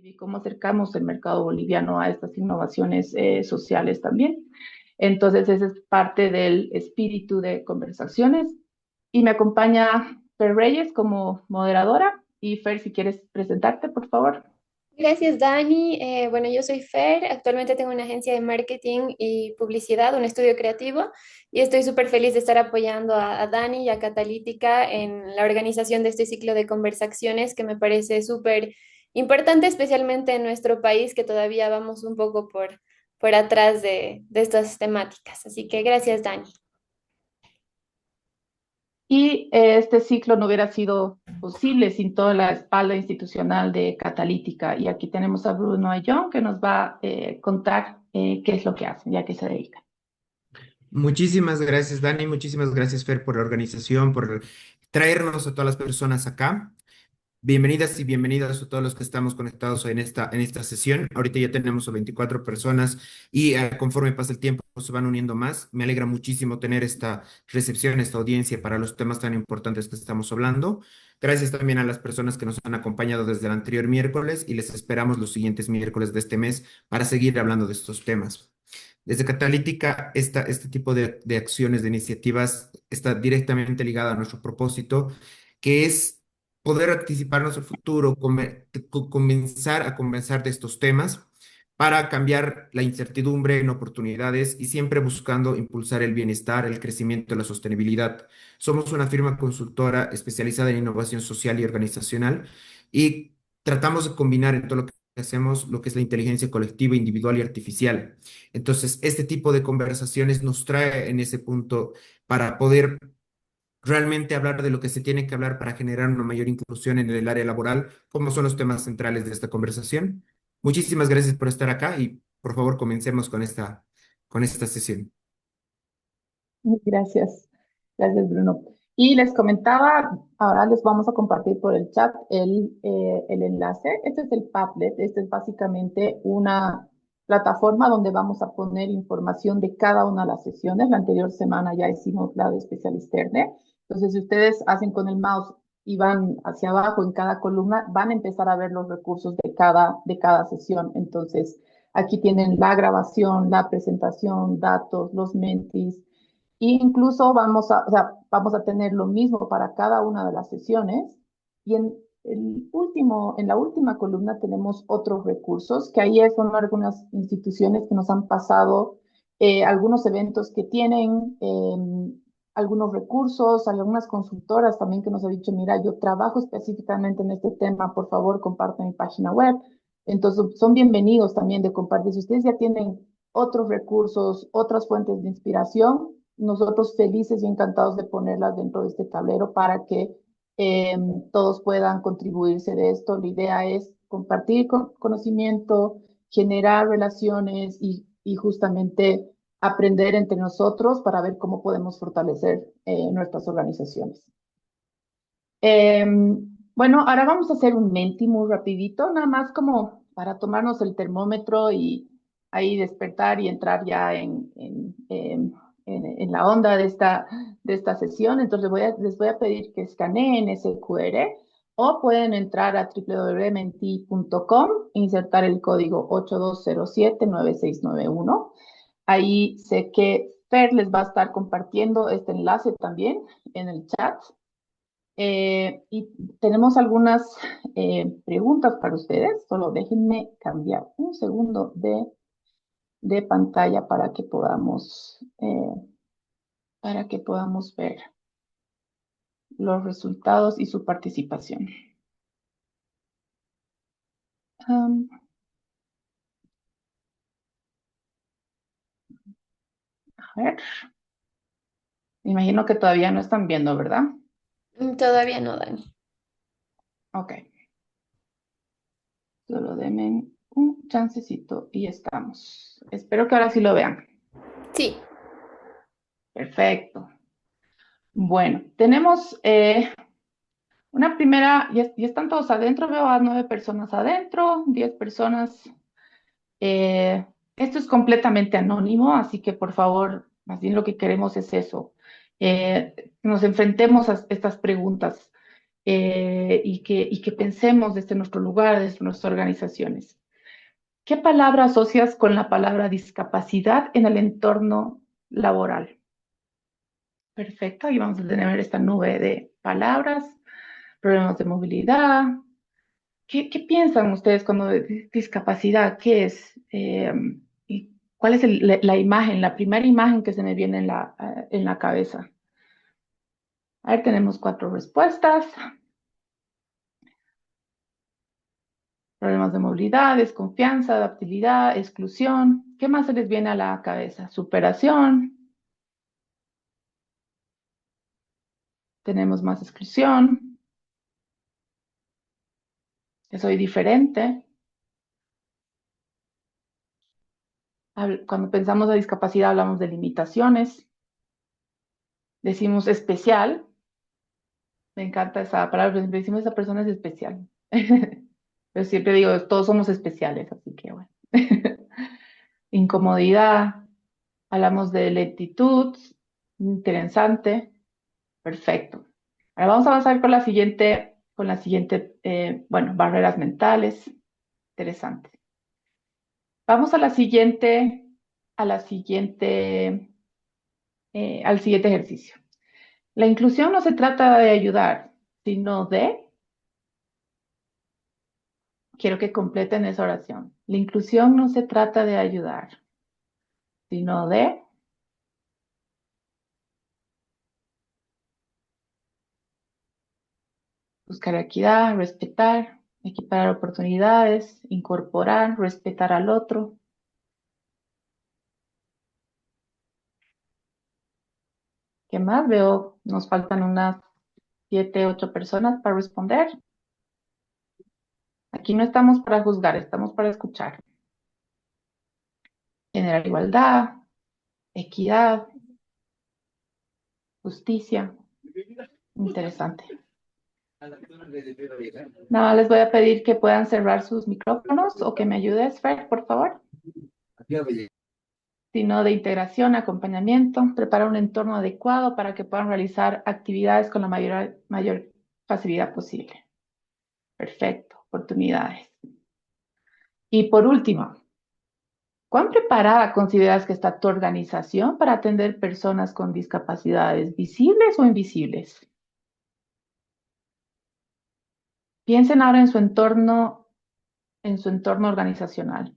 y cómo acercamos el mercado boliviano a estas innovaciones sociales también. Entonces, ese es parte del espíritu de conversaciones. Y me acompaña Fer Reyes como moderadora. Y Fer, si quieres presentarte, por favor. Gracias, Dani. Bueno, yo soy Fer. Actualmente tengo una agencia de marketing y publicidad, un estudio creativo, y estoy súper feliz de estar apoyando a Dani y a Catalítica en la organización de este ciclo de conversaciones que me parece súper importante, especialmente en nuestro país, que todavía vamos un poco por atrás de estas temáticas. Así que gracias, Dani. Y este ciclo no hubiera sido posible sin toda la espalda institucional de Catalítica. Y aquí tenemos a Bruno Ayllón que nos va a contar qué es lo que hacen y a qué se dedican. Muchísimas gracias, Dani. Muchísimas gracias, Fer, por la organización, por traernos a todas las personas acá. Bienvenidas y bienvenidos a todos los que estamos conectados en esta sesión. Ahorita ya tenemos a 24 personas y conforme pasa el tiempo se van uniendo más. Me alegra muchísimo tener esta recepción, esta audiencia para los temas tan importantes que estamos hablando. Gracias también a las personas que nos han acompañado desde el anterior miércoles y les esperamos los siguientes miércoles de este mes para seguir hablando de estos temas. Desde Catalítica, este tipo de acciones, de iniciativas, está directamente ligada a nuestro propósito, que es poder anticiparnos al futuro, comenzar a conversar de estos temas para cambiar la incertidumbre en oportunidades y siempre buscando impulsar el bienestar, el crecimiento y la sostenibilidad. Somos una firma consultora especializada en innovación social y organizacional y tratamos de combinar en todo lo que hacemos lo que es la inteligencia colectiva, individual y artificial. Entonces, este tipo de conversaciones nos trae en ese punto para poder realmente hablar de lo que se tiene que hablar para generar una mayor inclusión en el área laboral, como son los temas centrales de esta conversación. Muchísimas gracias por estar acá y por favor comencemos con esta sesión. Gracias, gracias Bruno. Y les comentaba, ahora les vamos a compartir por el chat el enlace. Este es el Padlet, este es básicamente una plataforma donde vamos a poner información de cada una de las sesiones. La anterior semana ya hicimos la de Especialisterne. Entonces, si ustedes hacen con el mouse y van hacia abajo en cada columna, van a empezar a ver los recursos de cada sesión. Entonces, aquí tienen la grabación, la presentación, datos, los mentis. Y incluso o sea, vamos a tener lo mismo para cada una de las sesiones. Y en la última columna tenemos otros recursos, que ahí son algunas instituciones que nos han pasado algunos eventos que tienen algunos recursos, hay algunas consultoras también que nos han dicho, mira, yo trabajo específicamente en este tema, por favor, compartan mi página web. Entonces, son bienvenidos también de compartir. Si ustedes ya tienen otros recursos, otras fuentes de inspiración, nosotros felices y encantados de ponerlas dentro de este tablero para que eh, todos puedan contribuirse de esto. La idea es compartir conocimiento, generar relaciones y justamente aprender entre nosotros para ver cómo podemos fortalecer nuestras organizaciones. Eh, bueno, ahora vamos a hacer un menti muy rapidito, nada más como para tomarnos el termómetro y ahí despertar y entrar ya en la onda de esta sesión. Entonces les voy a pedir que escaneen ese QR o pueden entrar a www.menti.com, insertar el código 82079691. Ahí sé que Fer les va a estar compartiendo este enlace también en el chat. Y tenemos algunas preguntas para ustedes. Solo déjenme cambiar un segundo de pantalla para que podamos ver los resultados y su participación. Um, a ver, me imagino que todavía no están viendo, ¿verdad? Todavía no, Dani. Ok, solo denme un chancecito y estamos. Espero que ahora sí lo vean. Sí. Perfecto. Bueno, tenemos una primera, ya están todos adentro, veo a 9 personas adentro, 10 personas. Esto es completamente anónimo, así que por favor, más bien lo que queremos es eso. Nos enfrentemos a estas preguntas. y que pensemos desde nuestro lugar, desde nuestras organizaciones. ¿Qué palabra asocias con la palabra discapacidad en el entorno laboral? Perfecto, ahí vamos a tener esta nube de palabras, problemas de movilidad. ¿Qué piensan ustedes cuando discapacidad? ¿Qué es? ¿Y cuál es la imagen, la primera imagen que se me viene en la cabeza? A ver, tenemos 4 respuestas. Problemas de movilidad, desconfianza, adaptabilidad, exclusión. ¿Qué más se les viene a la cabeza? Superación. Tenemos más exclusión. Que soy diferente. Cuando pensamos en discapacidad hablamos de limitaciones. Decimos especial. Me encanta esa palabra, pero siempre decimos esa persona es especial. Pero siempre digo, todos somos especiales, así que bueno. Incomodidad. Hablamos de lentitud. Interesante. Perfecto. Ahora vamos a avanzar con la siguiente, bueno, barreras mentales. Interesante. Vamos al siguiente ejercicio. La inclusión no se trata de ayudar, sino quiero que completen esa oración. La inclusión no se trata de ayudar, sino de buscar equidad, respetar, equiparar oportunidades, incorporar, respetar al otro. ¿Qué más? Veo, nos faltan unas 7, 8 personas para responder. Aquí no estamos para juzgar, estamos para escuchar. Generar igualdad, equidad, justicia. Interesante. Nada, les voy a pedir que puedan cerrar sus micrófonos o que me ayudes, Fer, por favor. Sino de integración, acompañamiento, preparar un entorno adecuado para que puedan realizar actividades con la mayor facilidad posible. Perfecto, oportunidades. Y por último, ¿cuán preparada consideras que está tu organización para atender personas con discapacidades visibles o invisibles? Piensen ahora en su entorno organizacional.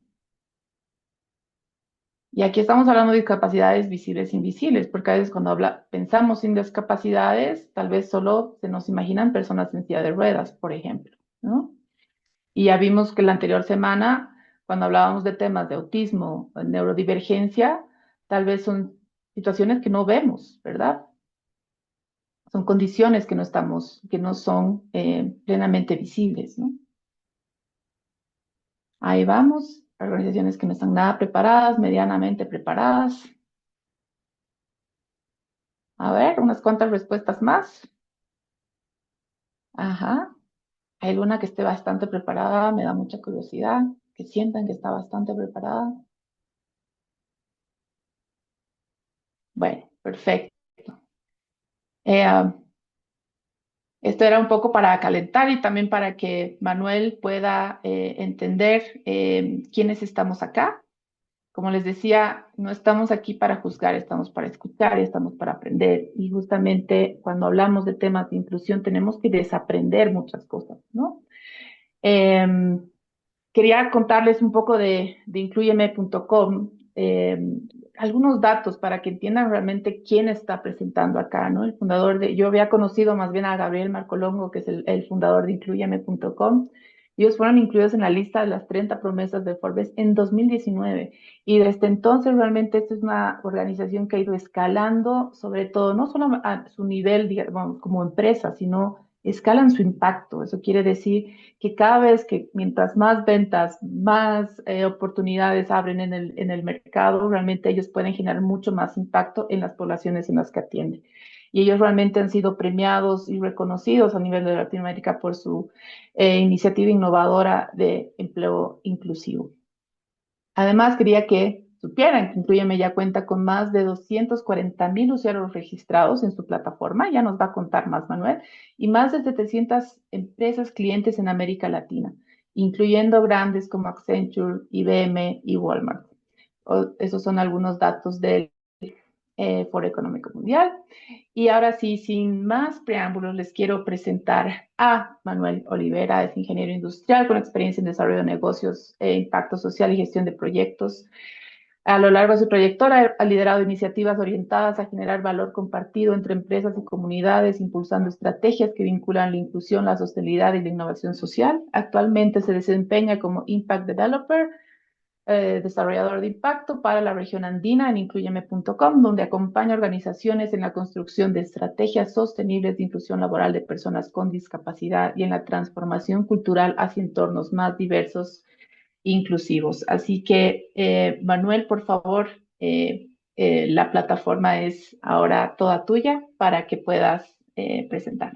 Y aquí estamos hablando de discapacidades visibles e invisibles, porque a veces cuando pensamos en discapacidades, tal vez solo se nos imaginan personas en silla de ruedas, por ejemplo, ¿no? Y ya vimos que la anterior semana, cuando hablábamos de temas de autismo, neurodivergencia, tal vez son situaciones que no vemos, ¿verdad? Son condiciones que no son plenamente visibles, ¿no? Ahí vamos, organizaciones que no están nada preparadas, medianamente preparadas. A ver, unas cuantas respuestas más. Ajá. Hay alguna que esté bastante preparada, me da mucha curiosidad, que sientan que está bastante preparada. Bueno, perfecto. Eh, Esto era un poco para calentar y también para que Manuel pueda entender quiénes estamos acá. Como les decía, no estamos aquí para juzgar, estamos para escuchar, estamos para aprender. Y justamente cuando hablamos de temas de inclusión tenemos que desaprender muchas cosas, ¿no? Quería contarles un poco de incluyeme.com, algunos datos para que entiendan realmente quién está presentando acá, ¿no? Yo había conocido más bien a Gabriel Marcolongo, que es el fundador de incluyeme.com. Ellos fueron incluidos en la lista de las 30 promesas de Forbes en 2019 y desde entonces realmente esta es una organización que ha ido escalando, sobre todo, no solo a su nivel, digamos, como empresa, sino escalan su impacto. Eso quiere decir que cada vez que mientras más ventas, más oportunidades abren en el mercado, realmente ellos pueden generar mucho más impacto en las poblaciones en las que atienden. Y ellos realmente han sido premiados y reconocidos a nivel de Latinoamérica por su iniciativa innovadora de empleo inclusivo. Además, quería que supieran que Incluyeme ya cuenta con más de 240.000 usuarios registrados en su plataforma, ya nos va a contar más Manuel, y más de 700 empresas clientes en América Latina, incluyendo grandes como Accenture, IBM y Walmart. Esos son algunos datos del Foro Económico Mundial. Y ahora sí, sin más preámbulos, les quiero presentar a Manuel Olivera, es ingeniero industrial con experiencia en desarrollo de negocios, impacto social y gestión de proyectos. A lo largo de su trayectoria ha liderado iniciativas orientadas a generar valor compartido entre empresas y comunidades, impulsando estrategias que vinculan la inclusión, la sostenibilidad y la innovación social. Actualmente se desempeña como Impact Developer, desarrollador de impacto para la región andina en incluyeme.com, donde acompaña organizaciones en la construcción de estrategias sostenibles de inclusión laboral de personas con discapacidad y en la transformación cultural hacia entornos más diversos e inclusivos. Así que, Manuel, por favor, la plataforma es ahora toda tuya para que puedas presentar.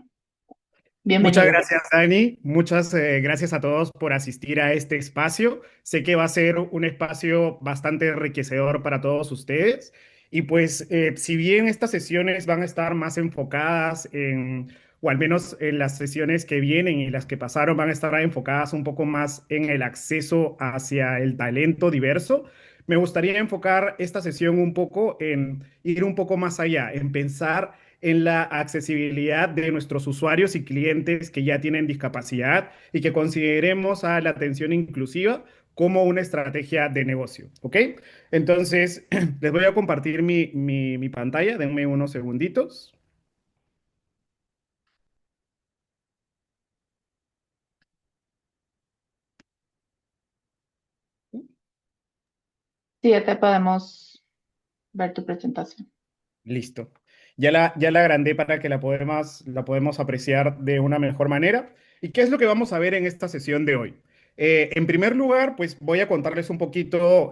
Muchas Bienvenido. gracias, Dani. Muchas gracias a todos por asistir a este espacio. Sé que va a ser un espacio bastante enriquecedor para todos ustedes. Y pues, si bien estas sesiones van a estar más enfocadas en, o al menos en las sesiones que vienen y las que pasaron van a estar enfocadas un poco más en el acceso hacia el talento diverso, me gustaría enfocar esta sesión un poco en ir un poco más allá, en pensar en la accesibilidad de nuestros usuarios y clientes que ya tienen discapacidad y que consideremos a la atención inclusiva como una estrategia de negocio, ¿ok? Entonces, les voy a compartir mi pantalla, denme unos segunditos. Sí, ya te podemos ver tu presentación. Listo. Ya la agrandé para que la podemos apreciar de una mejor manera. ¿Y qué es lo que vamos a ver en esta sesión de hoy? En primer lugar, pues voy a contarles un poquito,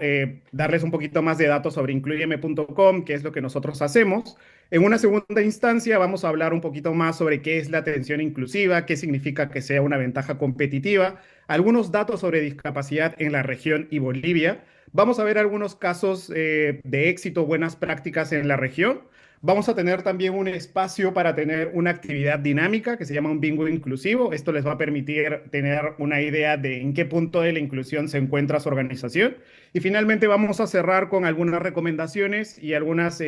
darles un poquito más de datos sobre incluyeme.com, qué es lo que nosotros hacemos. En una segunda instancia, vamos a hablar un poquito más sobre qué es la atención inclusiva, qué significa que sea una ventaja competitiva, algunos datos sobre discapacidad en la región y Bolivia. Vamos a ver algunos casos de éxito, buenas prácticas en la región. Vamos a tener también un espacio para tener una actividad dinámica que se llama un bingo inclusivo. Esto les va a permitir tener una idea de en qué punto de la inclusión se encuentra su organización. Y finalmente vamos a cerrar con algunas recomendaciones y algunas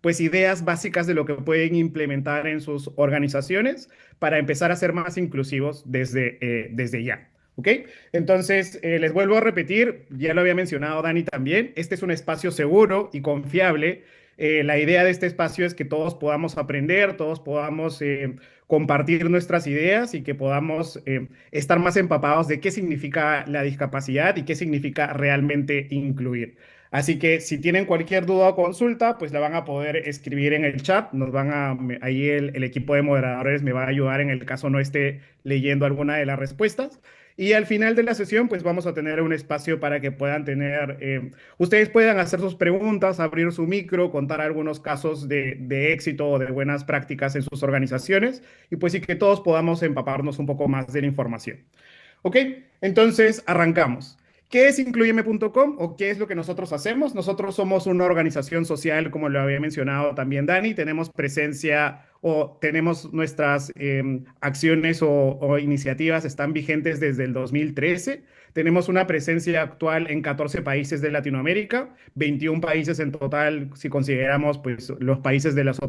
pues ideas básicas de lo que pueden implementar en sus organizaciones para empezar a ser más inclusivos desde ya. ¿Ok? Entonces, les vuelvo a repetir, ya lo había mencionado Dani también, este es un espacio seguro y confiable. La idea de este espacio es que todos podamos aprender, todos podamos compartir nuestras ideas y que podamos estar más empapados de qué significa la discapacidad y qué significa realmente incluir. Así que si tienen cualquier duda o consulta, pues la van a poder escribir en el chat. Ahí el equipo de moderadores me va a ayudar en el caso no esté leyendo alguna de las respuestas. Y al final de la sesión, pues vamos a tener un espacio para que puedan ustedes puedan hacer sus preguntas, abrir su micro, contar algunos casos de éxito o de buenas prácticas en sus organizaciones y pues sí que todos podamos empaparnos un poco más de la información. ¿Ok? Entonces, arrancamos. ¿Qué es incluyeme.com o qué es lo que nosotros hacemos? Nosotros somos una organización social, como lo había mencionado también Dani. Tenemos presencia o tenemos nuestras acciones o iniciativas están vigentes desde el 2013. Tenemos una presencia actual en 14 países de Latinoamérica, 21 países en total si consideramos pues, los países de los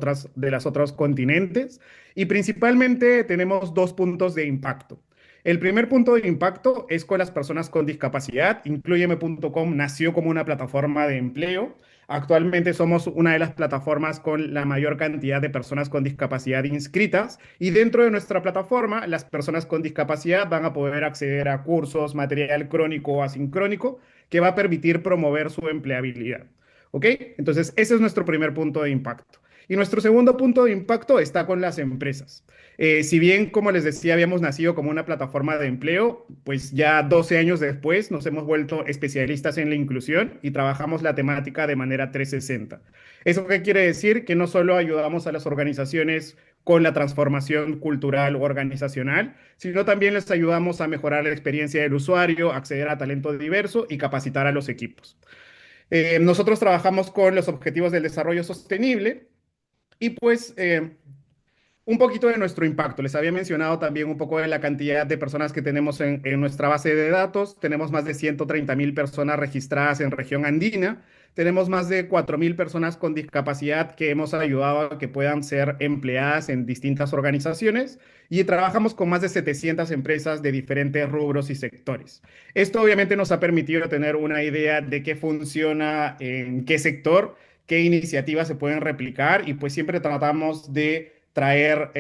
otros continentes. Y principalmente tenemos dos puntos de impacto. El primer punto de impacto es con las personas con discapacidad. Incluyeme.com nació como una plataforma de empleo. Actualmente somos una de las plataformas con la mayor cantidad de personas con discapacidad inscritas y dentro de nuestra plataforma las personas con discapacidad van a poder acceder a cursos, material crónico o asincrónico que va a permitir promover su empleabilidad. ¿Ok? Entonces ese es nuestro primer punto de impacto. Y nuestro segundo punto de impacto está con las empresas. Si bien, como les decía, habíamos nacido como una plataforma de empleo, pues ya 12 años después nos hemos vuelto especialistas en la inclusión y trabajamos la temática de manera 360. ¿Eso qué quiere decir? Que no solo ayudamos a las organizaciones con la transformación cultural o organizacional, sino también les ayudamos a mejorar la experiencia del usuario, acceder a talento diverso y capacitar a los equipos. Nosotros trabajamos con los Objetivos del Desarrollo Sostenible y pues un poquito de nuestro impacto. Les había mencionado también un poco de la cantidad de personas que tenemos en nuestra base de datos. Tenemos más de 130.000 personas registradas en región andina. Tenemos más de 4.000 personas con discapacidad que hemos ayudado a que puedan ser empleadas en distintas organizaciones y trabajamos con más de 700 empresas de diferentes rubros y sectores. Esto obviamente nos ha permitido tener una idea de qué funciona en qué sector, qué iniciativas se pueden replicar y pues siempre tratamos de traer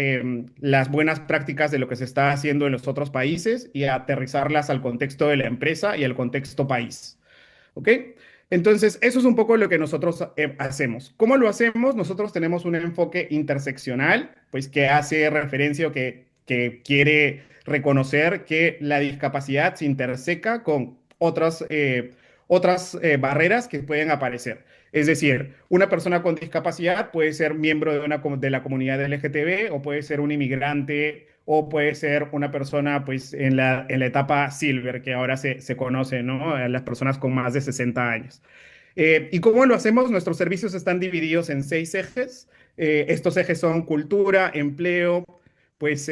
las buenas prácticas de lo que se está haciendo en los otros países y aterrizarlas al contexto de la empresa y al contexto país. ¿Ok? Entonces, eso es un poco lo que nosotros hacemos. ¿Cómo lo hacemos? Nosotros tenemos un enfoque interseccional, pues que hace referencia o que quiere reconocer que la discapacidad se interseca con otras barreras que pueden aparecer. Es decir, una persona con discapacidad puede ser miembro de la comunidad LGTB o puede ser un inmigrante o puede ser una persona pues en la etapa silver que ahora se conoce, ¿no? A las personas con más de 60 años. ¿Y cómo lo hacemos? Nuestros servicios están divididos en 6 ejes. Estos ejes son cultura, empleo, pues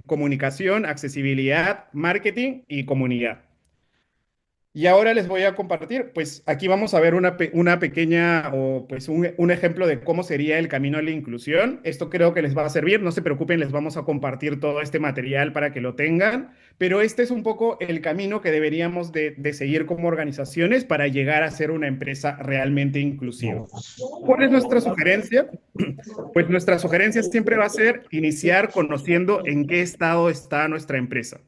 comunicación, accesibilidad, marketing y comunidad. Y ahora les voy a compartir, pues aquí vamos a ver una pequeña o pues un ejemplo de cómo sería el camino a la inclusión. Esto creo que les va a servir, no se preocupen, les vamos a compartir todo este material para que lo tengan, pero este es un poco el camino que deberíamos de seguir como organizaciones para llegar a ser una empresa realmente inclusiva. ¿Cuál es nuestra sugerencia? Pues nuestra sugerencia siempre va a ser iniciar conociendo en qué estado está nuestra empresa,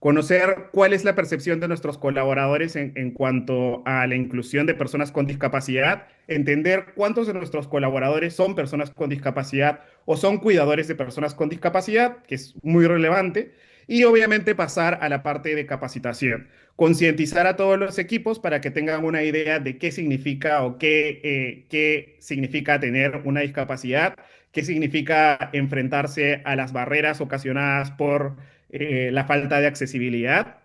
conocer cuál es la percepción de nuestros colaboradores en cuanto a la inclusión de personas con discapacidad, entender cuántos de nuestros colaboradores son personas con discapacidad o son cuidadores de personas con discapacidad, que es muy relevante, y obviamente pasar a la parte de capacitación, concientizar a todos los equipos para que tengan una idea de qué significa o qué significa tener una discapacidad, qué significa enfrentarse a las barreras ocasionadas por la falta de accesibilidad.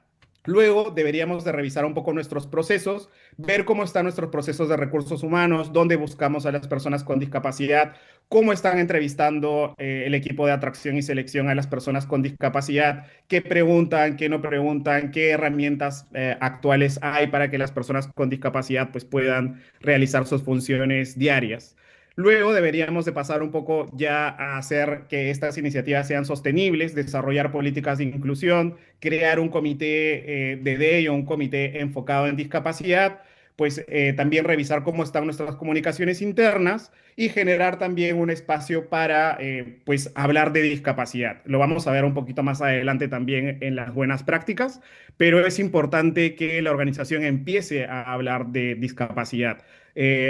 Luego deberíamos de revisar un poco nuestros procesos, ver cómo están nuestros procesos de recursos humanos, dónde buscamos a las personas con discapacidad, cómo están entrevistando el equipo de atracción y selección a las personas con discapacidad, qué preguntan, qué no preguntan, qué herramientas actuales hay para que las personas con discapacidad pues, puedan realizar sus funciones diarias. Luego deberíamos de pasar un poco ya a hacer que estas iniciativas sean sostenibles, desarrollar políticas de inclusión, crear un comité de DEI o un comité enfocado en discapacidad, pues también revisar cómo están nuestras comunicaciones internas y generar también un espacio para pues hablar de discapacidad. Lo vamos a ver un poquito más adelante también en las buenas prácticas, pero es importante que la organización empiece a hablar de discapacidad.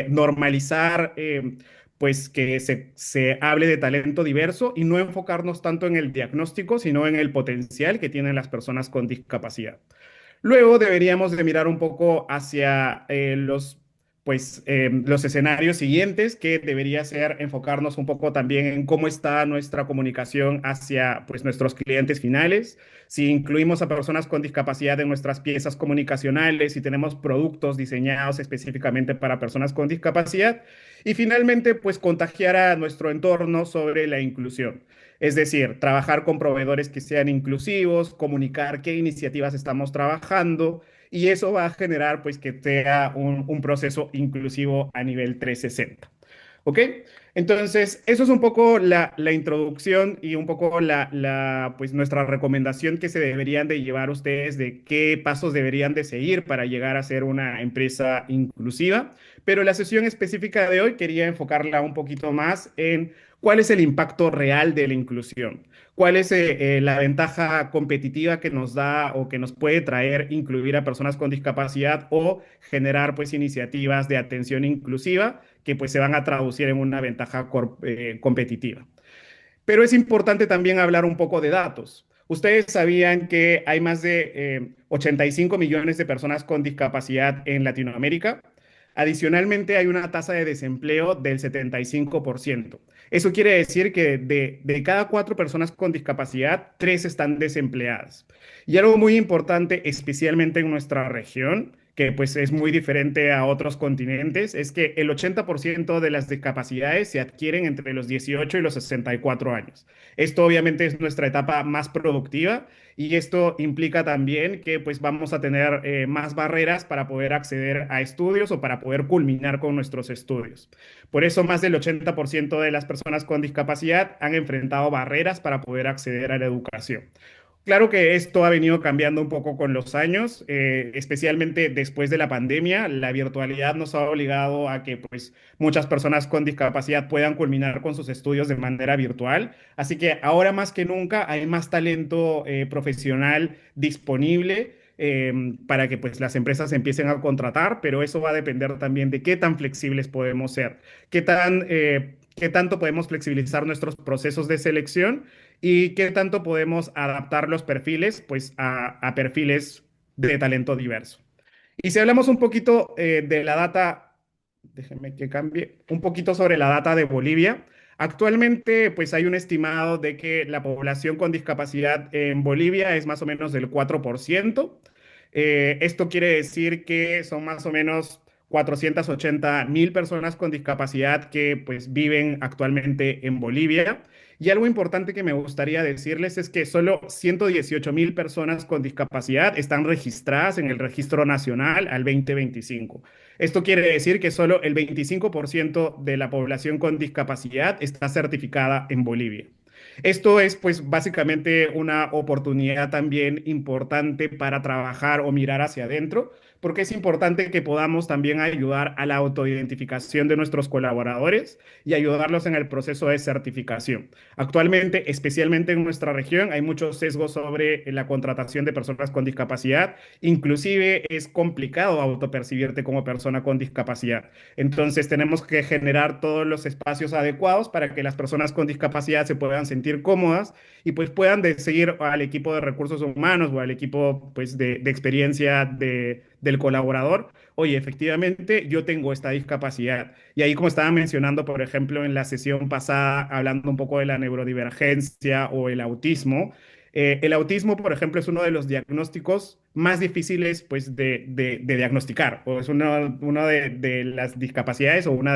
Normalizar pues que se hable de talento diverso y no enfocarnos tanto en el diagnóstico, sino en el potencial que tienen las personas con discapacidad. Luego deberíamos de mirar un poco hacia los escenarios siguientes, que debería ser enfocarnos un poco también en cómo está nuestra comunicación hacia pues, nuestros clientes finales, si incluimos a personas con discapacidad en nuestras piezas comunicacionales, si tenemos productos diseñados específicamente para personas con discapacidad y finalmente pues contagiar a nuestro entorno sobre la inclusión. Es decir, trabajar con proveedores que sean inclusivos, comunicar qué iniciativas estamos trabajando y eso va a generar pues que sea un proceso inclusivo a nivel 360. ¿Ok? Entonces, eso es un poco la introducción y un poco pues nuestra recomendación que se deberían de llevar ustedes de qué pasos deberían de seguir para llegar a ser una empresa inclusiva. Pero la sesión específica de hoy quería enfocarla un poquito más en cuál es el impacto real de la inclusión, cuál es la ventaja competitiva que nos da o que nos puede traer incluir a personas con discapacidad o generar pues iniciativas de atención inclusiva que pues se van a traducir en una ventaja competitiva. Pero es importante también hablar un poco de datos. Ustedes sabían que hay más de 85 millones de personas con discapacidad en Latinoamérica. Adicionalmente, hay una tasa de desempleo del 75%. Eso quiere decir que de cada 4 personas con discapacidad, 3 están desempleadas. Y algo muy importante, especialmente en nuestra región, que pues es muy diferente a otros continentes, es que el 80% de las discapacidades se adquieren entre los 18 y los 64 años. Esto obviamente es nuestra etapa más productiva y esto implica también que pues vamos a tener más barreras para poder acceder a estudios o para poder culminar con nuestros estudios. Por eso más del 80% de las personas con discapacidad han enfrentado barreras para poder acceder a la educación. Claro que esto ha venido cambiando un poco con los años, especialmente después de la pandemia. La virtualidad nos ha obligado a que pues, muchas personas con discapacidad puedan culminar con sus estudios de manera virtual. Así que ahora más que nunca hay más talento profesional disponible para que pues, las empresas empiecen a contratar, pero eso va a depender también de qué tan flexibles podemos ser, qué tanto podemos flexibilizar nuestros procesos de selección y qué tanto podemos adaptar los perfiles pues, a perfiles de talento diverso. Y si hablamos un poquito de la data, déjenme que cambie, un poquito sobre la data de Bolivia. Actualmente, pues hay un estimado de que la población con discapacidad en Bolivia es más o menos del 4%. Esto quiere decir que son más o menos 480.000 personas con discapacidad que pues viven actualmente en Bolivia. Y algo importante que me gustaría decirles es que solo 118.000 personas con discapacidad están registradas en el Registro Nacional al 2025. Esto quiere decir que solo el 25% de la población con discapacidad está certificada en Bolivia. Esto es pues básicamente una oportunidad también importante para trabajar o mirar hacia adentro, porque es importante que podamos también ayudar a la autoidentificación de nuestros colaboradores y ayudarlos en el proceso de certificación. Actualmente, especialmente en nuestra región, hay muchos sesgos sobre la contratación de personas con discapacidad. Inclusive es complicado autopercibirte como persona con discapacidad. Entonces tenemos que generar todos los espacios adecuados para que las personas con discapacidad se puedan sentir cómodas y pues puedan seguir al equipo de recursos humanos o al equipo pues de experiencia del colaborador. Oye, efectivamente, yo tengo esta discapacidad. Y ahí, como estaba mencionando, por ejemplo, en la sesión pasada, hablando un poco de la neurodivergencia o el autismo, por ejemplo, es uno de los diagnósticos más difíciles pues, de diagnosticar, o es una de las discapacidades o una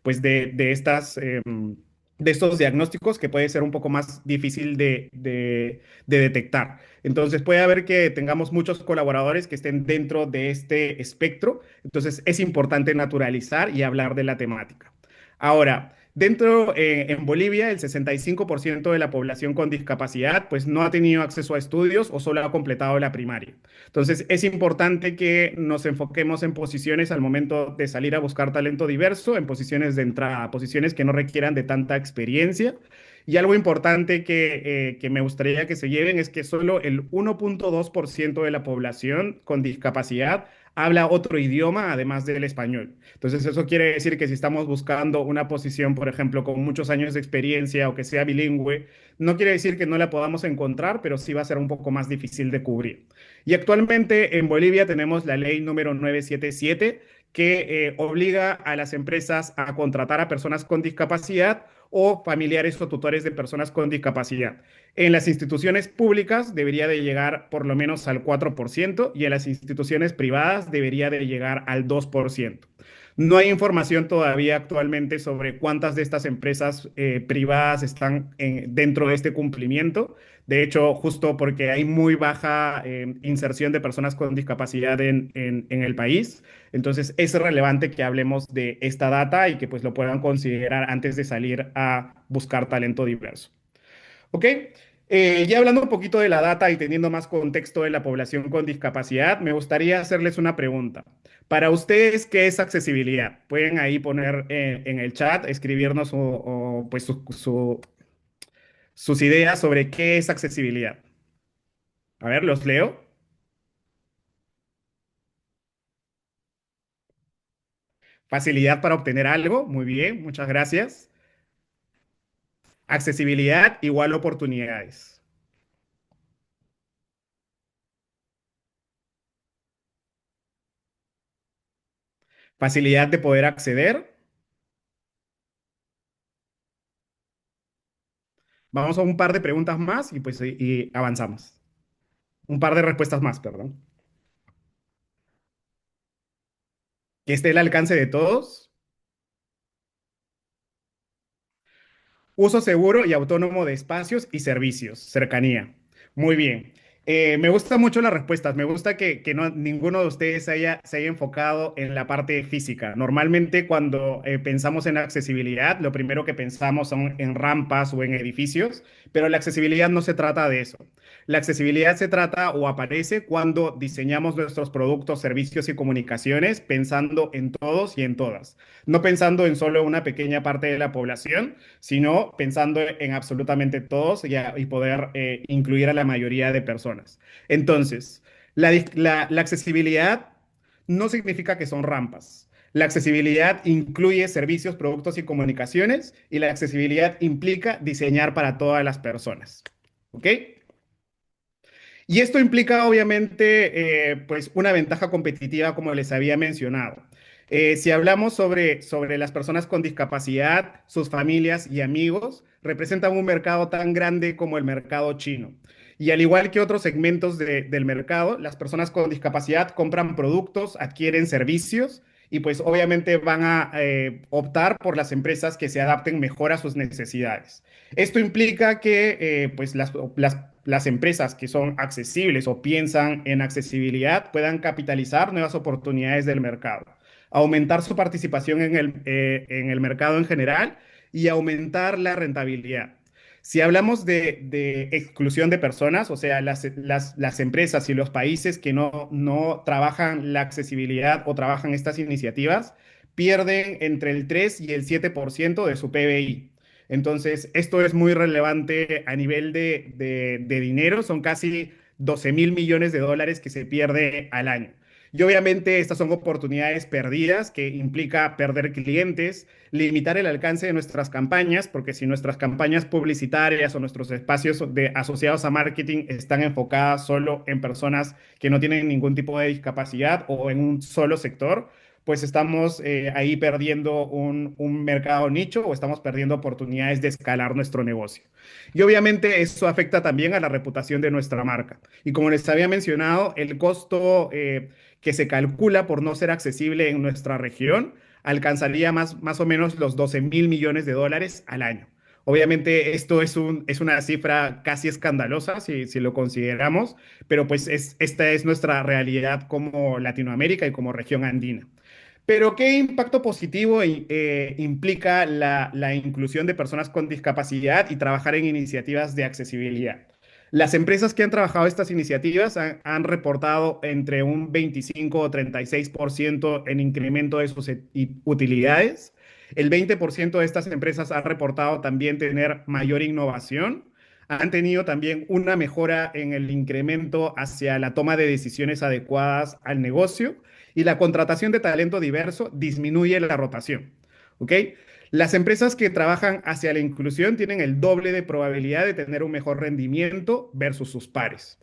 pues, de estas, de estos diagnósticos que puede ser un poco más difícil de detectar. Entonces puede haber que tengamos muchos colaboradores que estén dentro de este espectro, entonces es importante naturalizar y hablar de la temática. Ahora, en Bolivia, el 65% de la población con discapacidad pues no ha tenido acceso a estudios o solo ha completado la primaria. Entonces, es importante que nos enfoquemos en posiciones al momento de salir a buscar talento diverso, en posiciones de entrada, posiciones que no requieran de tanta experiencia. Y algo importante que me gustaría que se lleven es que solo el 1.2% de la población con discapacidad habla otro idioma además del español. Entonces, eso quiere decir que si estamos buscando una posición, por ejemplo, con muchos años de experiencia o que sea bilingüe, no quiere decir que no la podamos encontrar, pero sí va a ser un poco más difícil de cubrir. Y actualmente en Bolivia tenemos la ley número 977 que obliga a las empresas a contratar a personas con discapacidad o familiares o tutores de personas con discapacidad. En las instituciones públicas debería de llegar por lo menos al 4% y en las instituciones privadas debería de llegar al 2%. No hay información todavía actualmente sobre cuántas de estas empresas privadas están dentro de este cumplimiento. De hecho, justo porque hay muy baja inserción de personas con discapacidad en el país, entonces es relevante que hablemos de esta data y que pues lo puedan considerar antes de salir a buscar talento diverso. ¿Ok? Ya hablando un poquito de la data y teniendo más contexto de la población con discapacidad, me gustaría hacerles una pregunta. Para ustedes, ¿qué es accesibilidad? Pueden ahí poner en el chat, escribirnos pues sus ideas sobre qué es accesibilidad. A ver, los leo. Facilidad para obtener algo. Muy bien, muchas gracias. Accesibilidad igual oportunidades. Facilidad de poder acceder. Vamos a un par de preguntas más y pues y avanzamos. Un par de respuestas más, perdón. que esté al alcance de todos. Uso seguro y autónomo de espacios y servicios. Cercanía. Muy bien. Me gusta mucho las respuestas. Me gusta que ninguno de ustedes se haya enfocado en la parte física. Normalmente cuando pensamos en accesibilidad, lo primero que pensamos son en rampas o en edificios, pero la accesibilidad no se trata de eso. La accesibilidad se trata o aparece cuando diseñamos nuestros productos, servicios y comunicaciones pensando en todos y en todas, no pensando en solo una pequeña parte de la población, sino pensando en absolutamente todos y poder incluir a la mayoría de personas. Entonces, la accesibilidad no significa que son rampas. La accesibilidad incluye servicios, productos y comunicaciones, y la accesibilidad implica diseñar para todas las personas. ¿Ok? Y esto implica, obviamente, pues una ventaja competitiva, como les había mencionado. Si hablamos sobre las personas con discapacidad, sus familias y amigos, representan un mercado tan grande como el mercado chino. Y al igual que otros segmentos del mercado, las personas con discapacidad compran productos, adquieren servicios y pues obviamente van a optar por las empresas que se adapten mejor a sus necesidades. Esto implica que pues las empresas que son accesibles o piensan en accesibilidad puedan capitalizar nuevas oportunidades del mercado, aumentar su participación en el mercado en general y aumentar la rentabilidad. Si hablamos de exclusión de personas, o sea, las empresas y los países que no trabajan la accesibilidad o trabajan estas iniciativas, pierden entre el 3 y el 7% de su PBI. Entonces, esto es muy relevante a nivel de dinero, son casi 12.000 millones de dólares que se pierde al año. Y obviamente estas son oportunidades perdidas que implica perder clientes, limitar el alcance de nuestras campañas, porque si nuestras campañas publicitarias o nuestros espacios asociados a marketing están enfocadas solo en personas que no tienen ningún tipo de discapacidad o en un solo sector, pues estamos ahí perdiendo un mercado nicho o estamos perdiendo oportunidades de escalar nuestro negocio. Y obviamente eso afecta también a la reputación de nuestra marca. Y como les había mencionado, el costo que se calcula por no ser accesible en nuestra región alcanzaría más o menos los 12.000 millones de dólares al año. Obviamente esto es una cifra casi escandalosa si lo consideramos, pero pues esta es nuestra realidad como Latinoamérica y como región andina. Pero ¿qué impacto positivo implica la inclusión de personas con discapacidad y trabajar en iniciativas de accesibilidad? Las empresas que han trabajado estas iniciativas han reportado entre un 25 o 36% en incremento de sus utilidades. El 20% de estas empresas han reportado también tener mayor innovación. Han tenido también una mejora en el incremento hacia la toma de decisiones adecuadas al negocio y la contratación de talento diverso disminuye la rotación. ¿Ok? Las empresas que trabajan hacia la inclusión tienen el doble de probabilidad de tener un mejor rendimiento versus sus pares.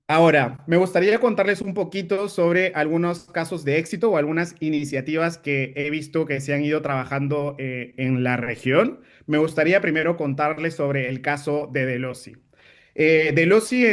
Ahora, me gustaría contarles un poquito sobre algunos casos de éxito o algunas iniciativas que he visto que se han ido trabajando en la región. Me gustaría primero contarles sobre el caso de Delosi. Delosi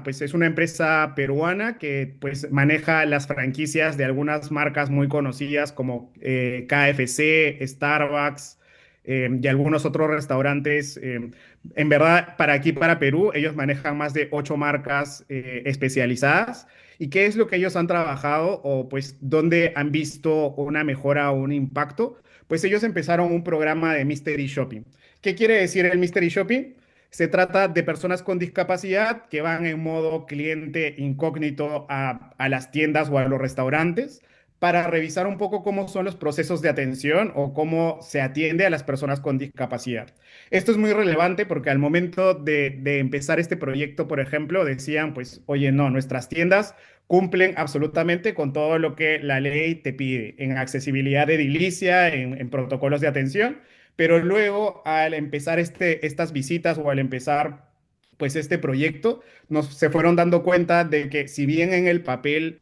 pues, es una empresa peruana que pues, maneja las franquicias de algunas marcas muy conocidas como KFC, Starbucks y algunos otros restaurantes. En verdad, para aquí, para Perú, ellos manejan más de 8 marcas especializadas. ¿Y qué es lo que ellos han trabajado o pues dónde han visto una mejora o un impacto? Pues ellos empezaron un programa de Mystery Shopping. ¿Qué quiere decir el Mystery Shopping? Se trata de personas con discapacidad que van en modo cliente incógnito a las tiendas o a los restaurantes para revisar un poco cómo son los procesos de atención o cómo se atiende a las personas con discapacidad. Esto es muy relevante porque al momento de empezar este proyecto, por ejemplo, decían, pues, oye, no, nuestras tiendas cumplen absolutamente con todo lo que la ley te pide en accesibilidad de edilicia, en protocolos de atención, pero luego al empezar estas visitas o al empezar pues este proyecto, se fueron dando cuenta de que si bien en el papel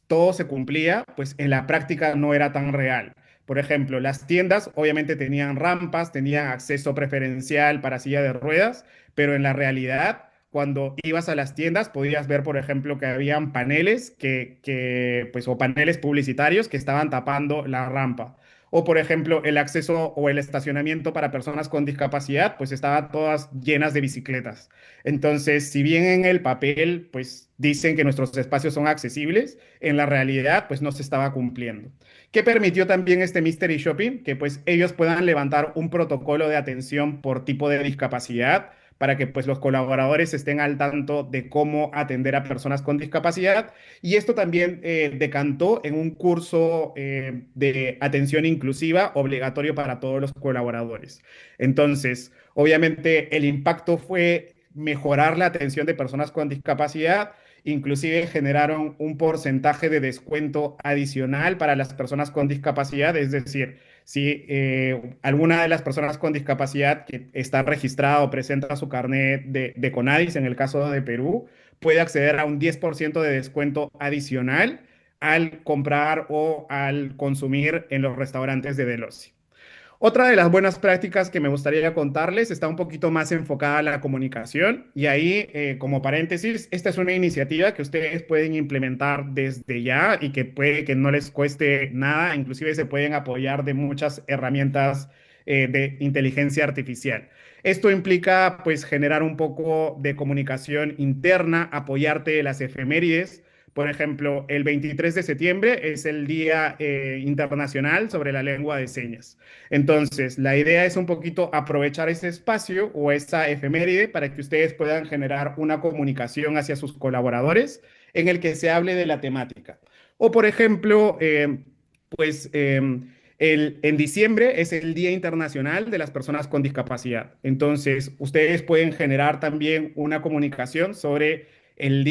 todo se cumplía, pues en la práctica no era tan real. Por ejemplo, las tiendas obviamente tenían rampas, tenían acceso preferencial para silla de ruedas, pero en la realidad cuando ibas a las tiendas, podías ver, por ejemplo, que habían paneles pues, o paneles publicitarios que estaban tapando la rampa. O, por ejemplo, el acceso o el estacionamiento para personas con discapacidad, pues estaban todas llenas de bicicletas. Entonces, si bien en el papel, pues dicen que nuestros espacios son accesibles, en la realidad, pues no se estaba cumpliendo. ¿Qué permitió también este Mystery Shopping? Que pues ellos puedan levantar un protocolo de atención por tipo de discapacidad para que pues los colaboradores estén al tanto de cómo atender a personas con discapacidad. Y esto también decantó en un curso de atención inclusiva obligatorio para todos los colaboradores. Entonces, obviamente el impacto fue mejorar la atención de personas con discapacidad. Inclusive generaron un porcentaje de descuento adicional para las personas con discapacidad, es decir, si alguna de las personas con discapacidad que está registrada o presenta su carnet de CONADIS, en el caso de Perú, puede acceder a un 10% de descuento adicional al comprar o al consumir en los restaurantes de Delosi. Otra de las buenas prácticas que me gustaría contarles está un poquito más enfocada a la comunicación y ahí, como paréntesis, esta es una iniciativa que ustedes pueden implementar desde ya y que puede que no les cueste nada, inclusive se pueden apoyar de muchas herramientas de inteligencia artificial. Esto implica pues generar un poco de comunicación interna, apoyarte de las efemérides. Por ejemplo, el 23 de septiembre es el Día Internacional sobre la Lengua de Señas. Entonces, la idea es un poquito aprovechar ese espacio o esa efeméride para que ustedes puedan generar una comunicación hacia sus colaboradores en el que se hable de la temática. O, por ejemplo, pues en diciembre es el Día Internacional de las Personas con Discapacidad. Entonces, ustedes pueden generar también una comunicación sobre el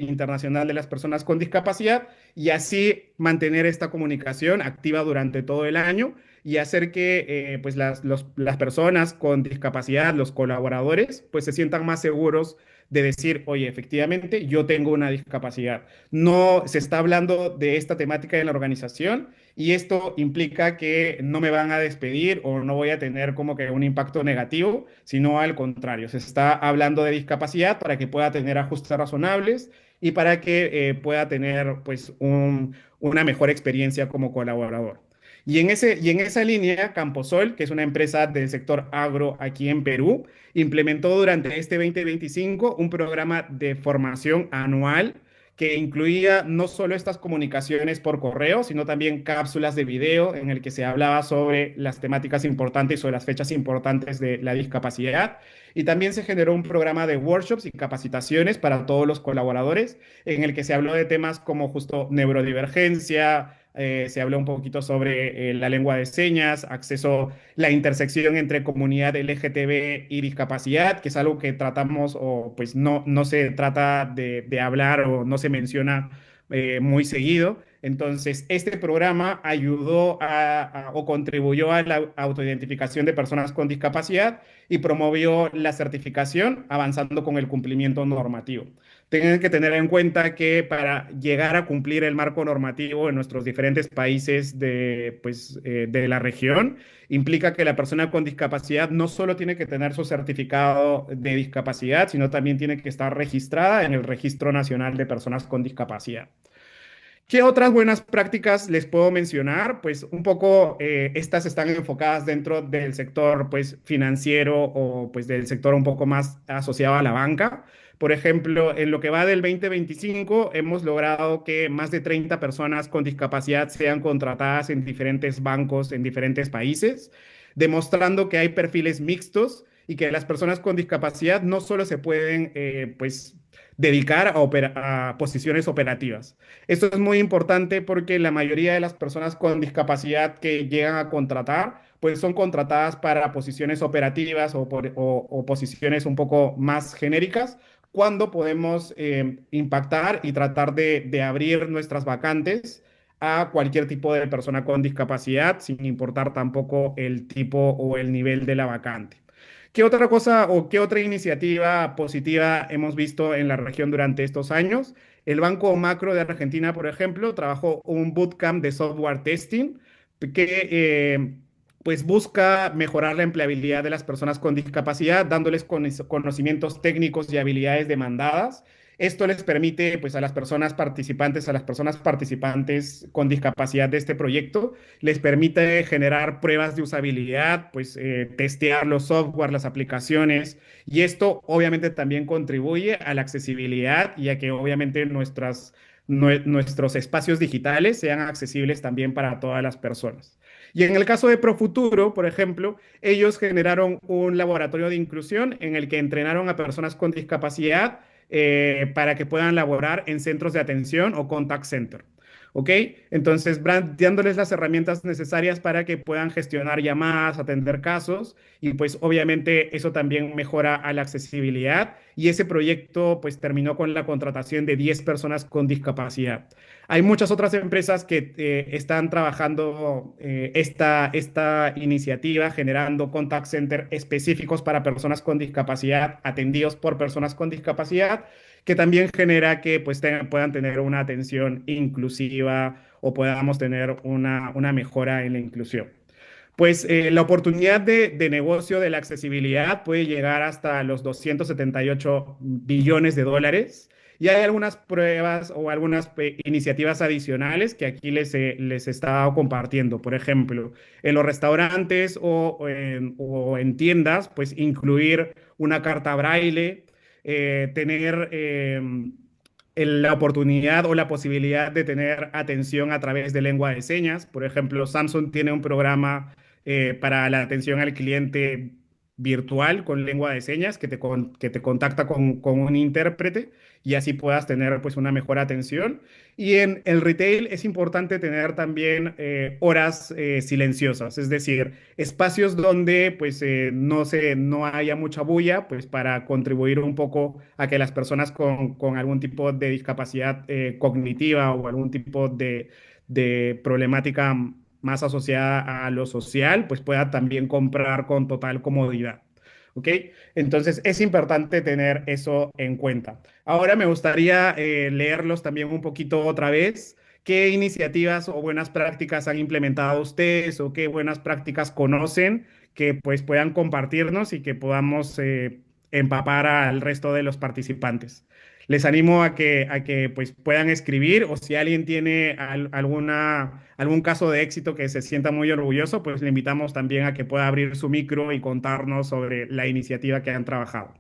Internacional de las Personas con Discapacidad y así mantener esta comunicación activa durante todo el año y hacer que pues las personas con discapacidad, los colaboradores, pues se sientan más seguros de decir, oye, efectivamente, yo tengo una discapacidad. No se está hablando de esta temática en la organización y esto implica que no me van a despedir o no voy a tener como que un impacto negativo, sino al contrario, se está hablando de discapacidad para que pueda tener ajustes razonables y para que pueda tener pues una mejor experiencia como colaborador. Y en esa línea, Camposol, que es una empresa del sector agro aquí en Perú, implementó durante este 2025 un programa de formación anual que incluía no solo estas comunicaciones por correo, sino también cápsulas de video en el que se hablaba sobre las temáticas importantes o las fechas importantes de la discapacidad. Y también se generó un programa de workshops y capacitaciones para todos los colaboradores en el que se habló de temas como justo neurodivergencia, se habló un poquito sobre la lengua de señas, acceso, la intersección entre comunidad LGTB y discapacidad, que es algo que tratamos o pues no se trata de hablar o no se menciona muy seguido. Entonces, este programa ayudó o contribuyó a la autoidentificación de personas con discapacidad y promovió la certificación avanzando con el cumplimiento normativo. Tienen que tener en cuenta que para llegar a cumplir el marco normativo en nuestros diferentes países de la región, implica que la persona con discapacidad no solo tiene que tener su certificado de discapacidad, sino también tiene que estar registrada en el Registro Nacional de Personas con Discapacidad. ¿Qué otras buenas prácticas les puedo mencionar? Pues un poco estas están enfocadas dentro del sector pues financiero o pues del sector un poco más asociado a la banca. Por ejemplo, en lo que va del 2025 hemos logrado que más de 30 personas con discapacidad sean contratadas en diferentes bancos en diferentes países, demostrando que hay perfiles mixtos y que las personas con discapacidad no solo se pueden pues dedicar a posiciones operativas. Esto es muy importante porque la mayoría de las personas con discapacidad que llegan a contratar, pues son contratadas para posiciones operativas o posiciones un poco más genéricas, cuando podemos impactar y tratar de abrir nuestras vacantes a cualquier tipo de persona con discapacidad, sin importar tampoco el tipo o el nivel de la vacante. ¿Qué otra cosa o qué otra iniciativa positiva hemos visto en la región durante estos años? El Banco Macro de Argentina, por ejemplo, trabajó un bootcamp de software testing que pues busca mejorar la empleabilidad de las personas con discapacidad, dándoles conocimientos técnicos y habilidades demandadas. Esto les permite, pues, a las personas participantes con discapacidad de este proyecto, les permite generar pruebas de usabilidad, pues, testear los software, las aplicaciones, y esto obviamente también contribuye a la accesibilidad y a que obviamente nuestros espacios digitales sean accesibles también para todas las personas. Y en el caso de Profuturo, por ejemplo, ellos generaron un laboratorio de inclusión en el que entrenaron a personas con discapacidad para que puedan laborar en centros de atención o contact center. ¿Ok? Entonces, dándoles las herramientas necesarias para que puedan gestionar llamadas, atender casos, y pues obviamente eso también mejora a la accesibilidad, y ese proyecto pues terminó con la contratación de 10 personas con discapacidad. Hay muchas otras empresas que están trabajando esta iniciativa, generando contact center específicos para personas con discapacidad, atendidos por personas con discapacidad, que también genera que pues, puedan tener una atención inclusiva o podamos tener una mejora en la inclusión. Pues la oportunidad de negocio de la accesibilidad puede llegar hasta los 278 billones de dólares. Y hay algunas pruebas o algunas iniciativas adicionales que aquí les he estado compartiendo. Por ejemplo, en los restaurantes o en tiendas, pues incluir una carta braille, tener la oportunidad o la posibilidad de tener atención a través de lengua de señas. Por ejemplo, Samsung tiene un programa para la atención al cliente virtual con lengua de señas que te contacta con un intérprete y así puedas tener pues una mejor atención. Y en el retail es importante tener también horas silenciosas, es decir, espacios donde pues no haya mucha bulla, pues para contribuir un poco a que las personas con algún tipo de discapacidad cognitiva o algún tipo de problemática más asociada a lo social, pues pueda también comprar con total comodidad. ¿Ok? Entonces es importante tener eso en cuenta. Ahora me gustaría leerlos también un poquito otra vez. ¿Qué iniciativas o buenas prácticas han implementado ustedes o qué buenas prácticas conocen que pues puedan compartirnos y que podamos empapar al resto de los participantes? Les animo a que pues puedan escribir, o si alguien tiene algún caso de éxito que se sienta muy orgulloso, pues le invitamos también a que pueda abrir su micro y contarnos sobre la iniciativa que han trabajado.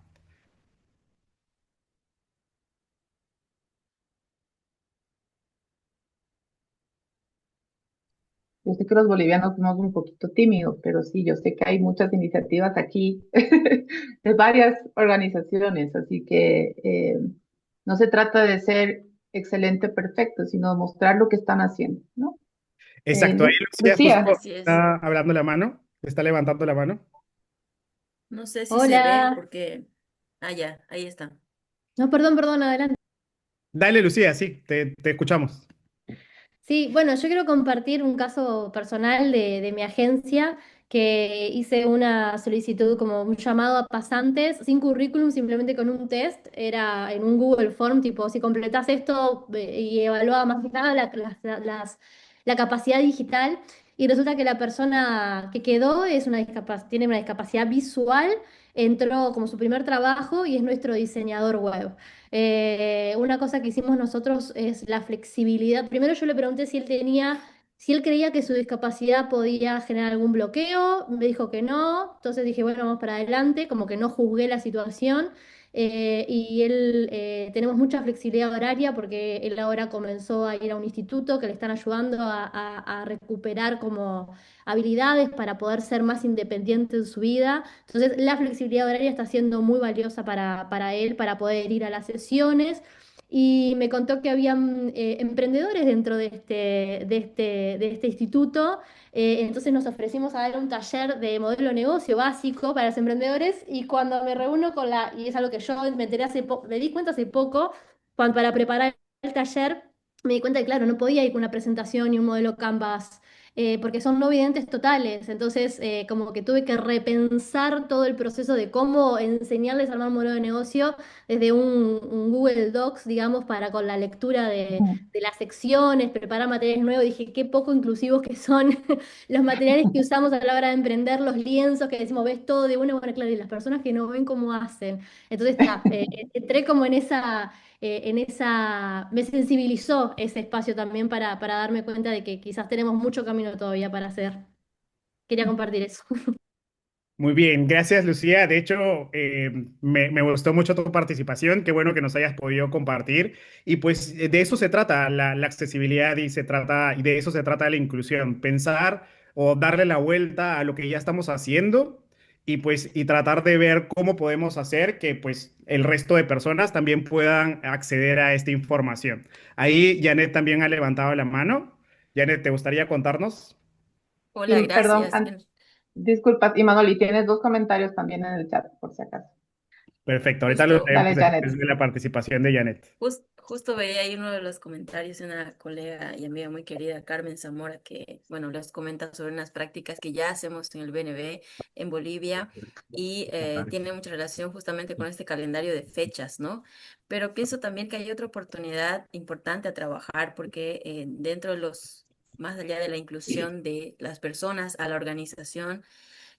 Yo sé que los bolivianos somos un poquito tímidos, pero sí, yo sé que hay muchas iniciativas aquí de varias organizaciones, así que no se trata de ser excelente, perfecto, sino de mostrar lo que están haciendo, ¿no? Exacto, ahí Lucía Lucía, justo Así es. está hablando la mano, está levantando la mano. No sé si se ve Hola. porque... Ah, ya, ahí está. No, perdón, perdón, adelante. Dale, Lucía, sí, te escuchamos. Sí, bueno, yo quiero compartir un caso personal de mi agencia, que hice una solicitud como un llamado a pasantes sin currículum, simplemente con un test. Era en un Google Form, tipo, si completas esto y evaluaba más que nada la capacidad digital. Y resulta que la persona que quedó tiene una discapacidad visual, entró como su primer trabajo y es nuestro diseñador web. Una cosa que hicimos nosotros es la flexibilidad. Primero yo le pregunté si él creía que su discapacidad podía generar algún bloqueo, me dijo que no, entonces dije, bueno, vamos para adelante, como que no juzgué la situación. Y él, tenemos mucha flexibilidad horaria porque él ahora comenzó a ir a un instituto que le están ayudando a recuperar como habilidades para poder ser más independiente en su vida. Entonces, la flexibilidad horaria está siendo muy valiosa para él, para poder ir a las sesiones. Y me contó que habían emprendedores dentro de este instituto. Entonces nos ofrecimos a dar un taller de modelo de negocio básico para los emprendedores. Y cuando me reúno y es algo que yo me enteré me di cuenta hace poco, para preparar el taller, me di cuenta que, claro, no podía ir con una presentación y un modelo Canvas porque son no videntes totales. Entonces, como que tuve que repensar todo el proceso de cómo enseñarles a armar un modelo de negocio desde un Google Docs, digamos, para con la lectura Ujú. de las secciones, preparar materiales nuevos. Dije, qué poco inclusivos que son los materiales que usamos a la hora de emprender, los lienzos que decimos, ves todo de una, bueno, claro, y las personas que no ven cómo hacen. Entonces, está, entré como me sensibilizó ese espacio también para darme cuenta de que quizás tenemos mucho camino todavía para hacer. Quería compartir eso. Muy bien, gracias Lucía. De hecho, me gustó mucho tu participación. Qué bueno que nos hayas podido compartir. Y pues de eso se trata la accesibilidad y de eso se trata la inclusión. Pensar o darle la vuelta a lo que ya estamos haciendo y pues y tratar de ver cómo podemos hacer que pues el resto de personas también puedan acceder a esta información. Ahí Janet también ha levantado la mano. Janet, ¿te gustaría contarnos? Hola, Y perdón, gracias. disculpas, y Manoli, tienes dos comentarios también en el chat, por si acaso. Perfecto, ahorita lo Justo, leemos Dale, después Janet. de la participación de Janet. justo veía ahí uno de los comentarios de una colega y amiga muy querida, Carmen Zamora, que, bueno, les comenta sobre unas prácticas que ya hacemos en el BNB en Bolivia y tiene mucha relación justamente con este calendario de fechas, ¿no? Pero pienso también que hay otra oportunidad importante a trabajar porque dentro de más allá de la inclusión de las personas a la organización,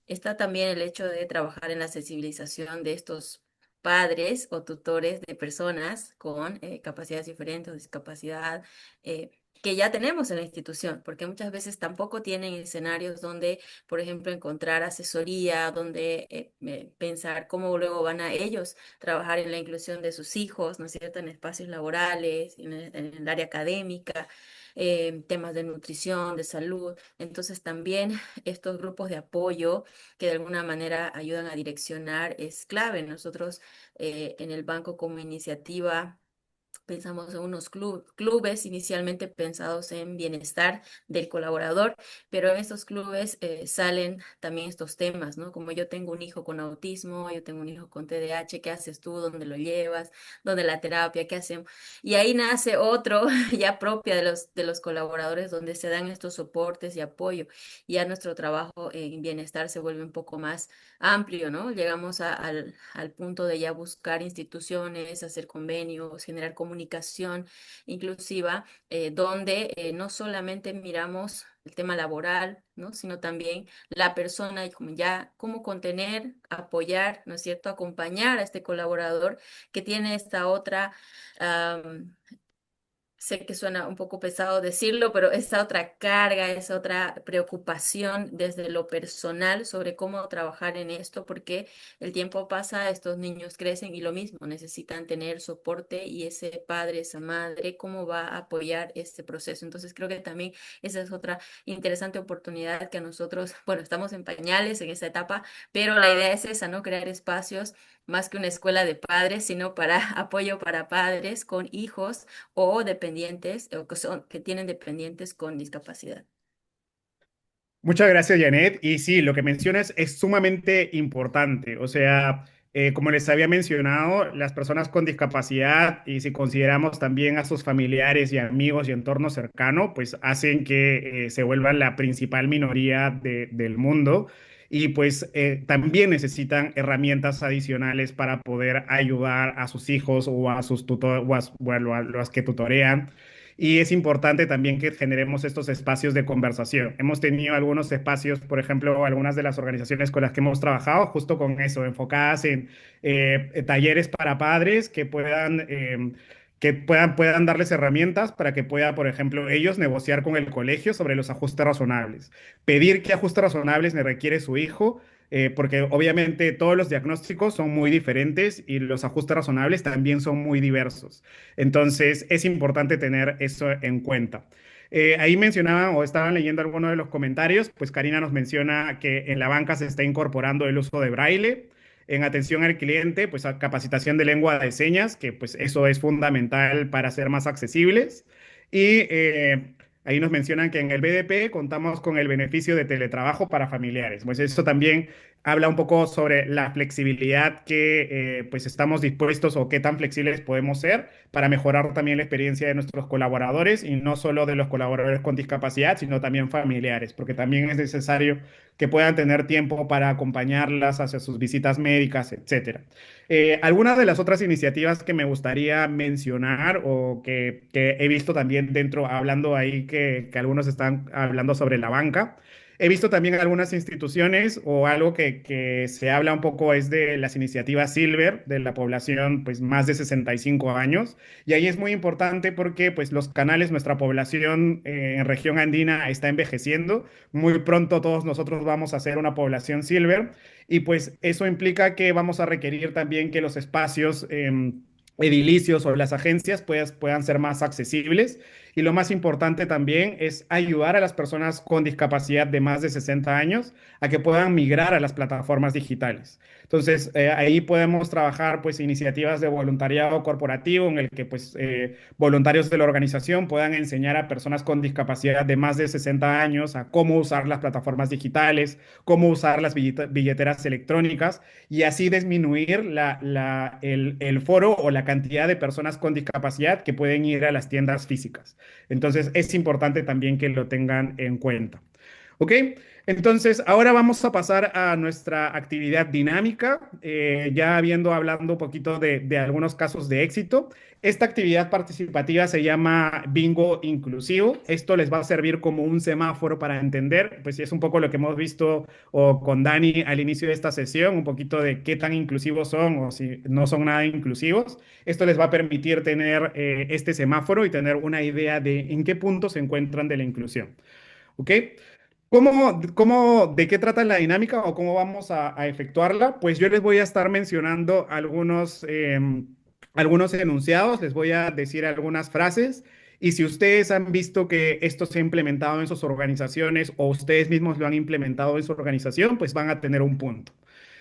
está también el hecho de trabajar en la sensibilización de estos padres o tutores de personas con capacidades diferentes o discapacidad que ya tenemos en la institución, porque muchas veces tampoco tienen escenarios donde, por ejemplo, encontrar asesoría, donde pensar cómo luego van a ellos trabajar en la inclusión de sus hijos, ¿no es cierto?, en espacios laborales, en el área académica, temas de nutrición, de salud. Entonces también estos grupos de apoyo que de alguna manera ayudan a direccionar es clave. Nosotros en el banco como iniciativa pensamos en unos clubes inicialmente pensados en bienestar del colaborador, pero en estos clubes salen también estos temas, ¿no? Como yo tengo un hijo con autismo, yo tengo un hijo con TDAH, ¿qué haces tú? ¿Dónde lo llevas? ¿Dónde la terapia? ¿Qué hacemos? Y ahí nace otro ya propia de los colaboradores donde se dan estos soportes y apoyo. Ya nuestro trabajo en bienestar se vuelve un poco más amplio, ¿no? Llegamos al punto de ya buscar instituciones, hacer convenios, generar comunicación inclusiva, donde no solamente miramos el tema laboral, ¿no? Sino también la persona y como ya cómo contener, apoyar, ¿no es cierto? Acompañar a este colaborador que tiene esta otra sé que suena un poco pesado decirlo, pero esa otra carga, esa otra preocupación desde lo personal sobre cómo trabajar en esto, porque el tiempo pasa, estos niños crecen y lo mismo, necesitan tener soporte y ese padre, esa madre, cómo va a apoyar este proceso. Entonces creo que también esa es otra interesante oportunidad que a nosotros, bueno, estamos en pañales en esa etapa, pero la idea es esa, ¿no? Crear espacios más que una escuela de padres, sino para apoyo para padres con hijos o dependientes o que tienen dependientes con discapacidad. Muchas gracias, Janet. Y sí, lo que mencionas es sumamente importante. O sea, como les había mencionado, las personas con discapacidad, y si consideramos también a sus familiares y amigos y entorno cercano, pues hacen que se vuelvan la principal minoría del mundo. Y pues también necesitan herramientas adicionales para poder ayudar a sus hijos o a sus tutores o a los que tutorean. Y es importante también que generemos estos espacios de conversación. Hemos tenido algunos espacios, por ejemplo, algunas de las organizaciones con las que hemos trabajado, justo con eso, enfocadas en talleres para padres puedan darles herramientas para que pueda, por ejemplo, ellos negociar con el colegio sobre los ajustes razonables. Pedir qué ajustes razonables le requiere su hijo, porque obviamente todos los diagnósticos son muy diferentes y los ajustes razonables también son muy diversos. Entonces, es importante tener eso en cuenta. Ahí mencionaban o estaban leyendo algunos de los comentarios, pues Karina nos menciona que en la banca se está incorporando el uso de braille. En atención al cliente, pues a capacitación de lengua de señas, que pues eso es fundamental para ser más accesibles. Y ahí nos mencionan que en el BDP contamos con el beneficio de teletrabajo para familiares. Pues eso también habla un poco sobre la flexibilidad que pues estamos dispuestos o qué tan flexibles podemos ser para mejorar también la experiencia de nuestros colaboradores y no solo de los colaboradores con discapacidad, sino también familiares, porque también es necesario que puedan tener tiempo para acompañarlas hacia sus visitas médicas, etcétera. Algunas de las otras iniciativas que me gustaría mencionar o que he visto también dentro, hablando ahí que algunos están hablando sobre la banca. He visto también algunas instituciones o algo que se habla un poco es de las iniciativas Silver de la población pues más de 65 años y ahí es muy importante porque pues los canales, nuestra población en región andina está envejeciendo, muy pronto todos nosotros vamos a ser una población Silver y pues eso implica que vamos a requerir también que los espacios edilicios o las agencias puedan ser más accesibles. Y lo más importante también es ayudar a las personas con discapacidad de más de 60 años a que puedan migrar a las plataformas digitales. Entonces, ahí podemos trabajar pues iniciativas de voluntariado corporativo en el que pues voluntarios de la organización puedan enseñar a personas con discapacidad de más de 60 años a cómo usar las plataformas digitales, cómo usar las billeteras electrónicas y así disminuir el foro o la cantidad de personas con discapacidad que pueden ir a las tiendas físicas. Entonces es importante también que lo tengan en cuenta. ¿Ok? Entonces, ahora vamos a pasar a nuestra actividad dinámica, ya hablando un poquito de algunos casos de éxito. Esta actividad participativa se llama Bingo Inclusivo. Esto les va a servir como un semáforo para entender, pues es un poco lo que hemos visto con Dani al inicio de esta sesión, un poquito de qué tan inclusivos son o si no son nada inclusivos. Esto les va a permitir tener este semáforo y tener una idea de en qué punto se encuentran de la inclusión. ¿Ok? ¿De qué trata la dinámica o cómo vamos a efectuarla? Pues yo les voy a estar mencionando algunos enunciados, les voy a decir algunas frases y si ustedes han visto que esto se ha implementado en sus organizaciones o ustedes mismos lo han implementado en su organización, pues van a tener un punto.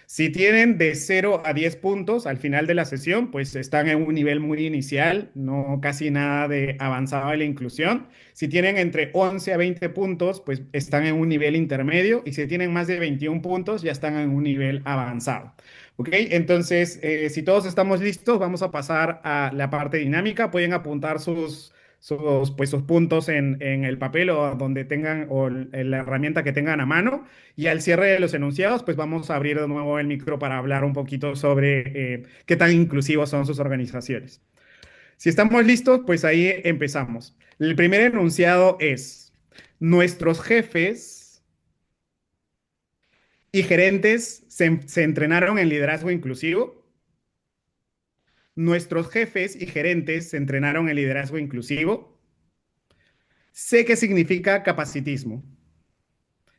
Si tienen de 0 a 10 puntos al final de la sesión, pues están en un nivel muy inicial, no casi nada de avanzado en la inclusión. Si tienen entre 11 a 20 puntos, pues están en un nivel intermedio. Y si tienen más de 21 puntos, ya están en un nivel avanzado. ¿Ok? Entonces, si todos estamos listos, vamos a pasar a la parte dinámica. Pueden apuntar sus puntos en el papel o donde tengan, o en la herramienta que tengan a mano. Y al cierre de los enunciados, pues vamos a abrir de nuevo el micro para hablar un poquito sobre qué tan inclusivos son sus organizaciones. Si estamos listos, pues ahí empezamos. El primer enunciado es, nuestros jefes y gerentes se entrenaron en liderazgo inclusivo. Nuestros jefes y gerentes se entrenaron en liderazgo inclusivo. Sé qué significa capacitismo.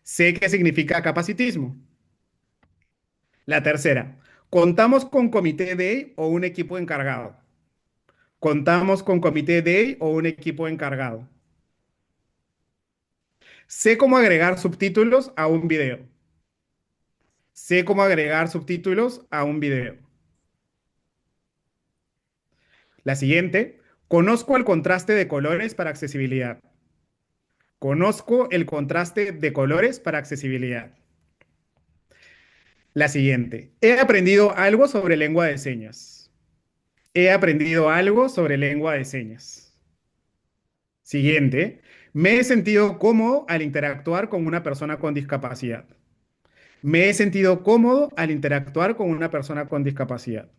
Sé qué significa capacitismo. La tercera, contamos con comité de o un equipo encargado. Contamos con comité de o un equipo encargado. Sé cómo agregar subtítulos a un video. Sé cómo agregar subtítulos a un video. La siguiente, conozco el contraste de colores para accesibilidad. Conozco el contraste de colores para accesibilidad. La siguiente, he aprendido algo sobre lengua de señas. He aprendido algo sobre lengua de señas. Siguiente, me he sentido cómodo al interactuar con una persona con discapacidad. Me he sentido cómodo al interactuar con una persona con discapacidad.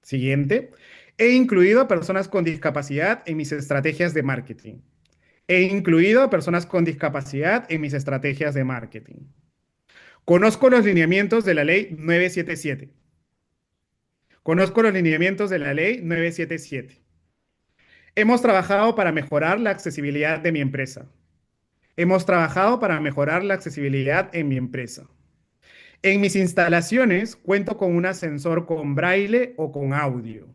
Siguiente, he incluido a personas con discapacidad en mis estrategias de marketing. He incluido a personas con discapacidad en mis estrategias de marketing. Conozco los lineamientos de la ley 977. Conozco los lineamientos de la ley 977. Hemos trabajado para mejorar la accesibilidad de mi empresa. Hemos trabajado para mejorar la accesibilidad en mi empresa. En mis instalaciones cuento con un ascensor con braille o con audio.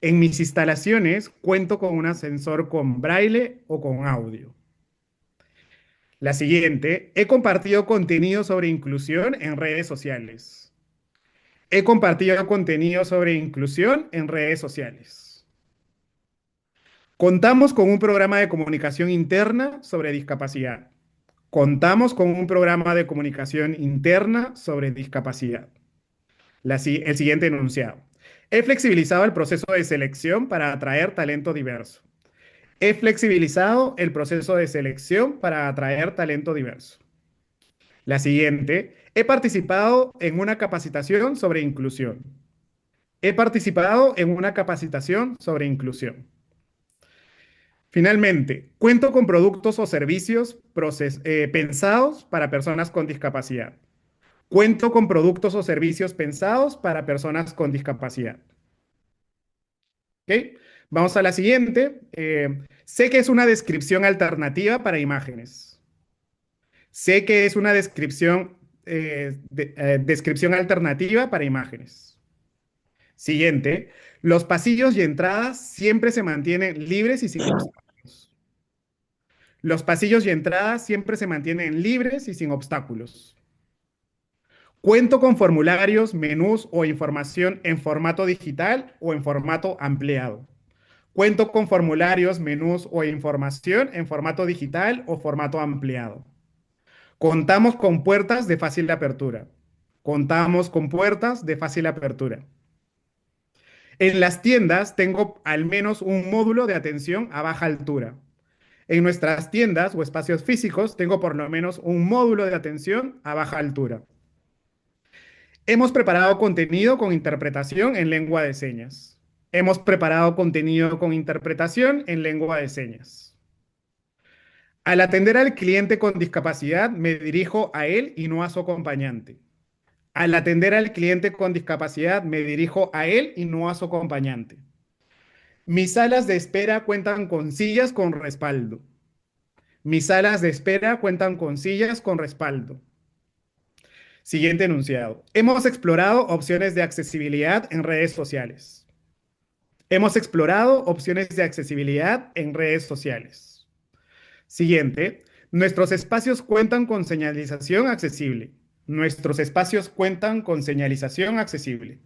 En mis instalaciones cuento con un ascensor con braille o con audio. La siguiente, he compartido contenido sobre inclusión en redes sociales. He compartido contenido sobre inclusión en redes sociales. Contamos con un programa de comunicación interna sobre discapacidad. Contamos con un programa de comunicación interna sobre discapacidad. El siguiente enunciado. He flexibilizado el proceso de selección para atraer talento diverso. He flexibilizado el proceso de selección para atraer talento diverso. La siguiente. He participado en una capacitación sobre inclusión. He participado en una capacitación sobre inclusión. Finalmente, cuento con productos o servicios pensados para personas con discapacidad. Cuento con productos o servicios pensados para personas con discapacidad. ¿Ok? Vamos a la siguiente. Sé que es una descripción alternativa para imágenes. Sé que es una descripción alternativa para imágenes. Siguiente. Los pasillos y entradas siempre se mantienen libres y sin obstáculos. Los pasillos y entradas siempre se mantienen libres y sin obstáculos. Cuento con formularios, menús o información en formato digital o en formato ampliado. Cuento con formularios, menús o información en formato digital o formato ampliado. Contamos con puertas de fácil apertura. Contamos con puertas de fácil apertura. En las tiendas tengo al menos un módulo de atención a baja altura. En nuestras tiendas o espacios físicos tengo por lo menos un módulo de atención a baja altura. Hemos preparado contenido con interpretación en lengua de señas. Hemos preparado contenido con interpretación en lengua de señas. Al atender al cliente con discapacidad, me dirijo a él y no a su acompañante. Al atender al cliente con discapacidad, me dirijo a él y no a su acompañante. Mis salas de espera cuentan con sillas con respaldo. Mis salas de espera cuentan con sillas con respaldo. Siguiente enunciado. Hemos explorado opciones de accesibilidad en redes sociales. Hemos explorado opciones de accesibilidad en redes sociales. Siguiente. Nuestros espacios cuentan con señalización accesible. Nuestros espacios cuentan con señalización accesible.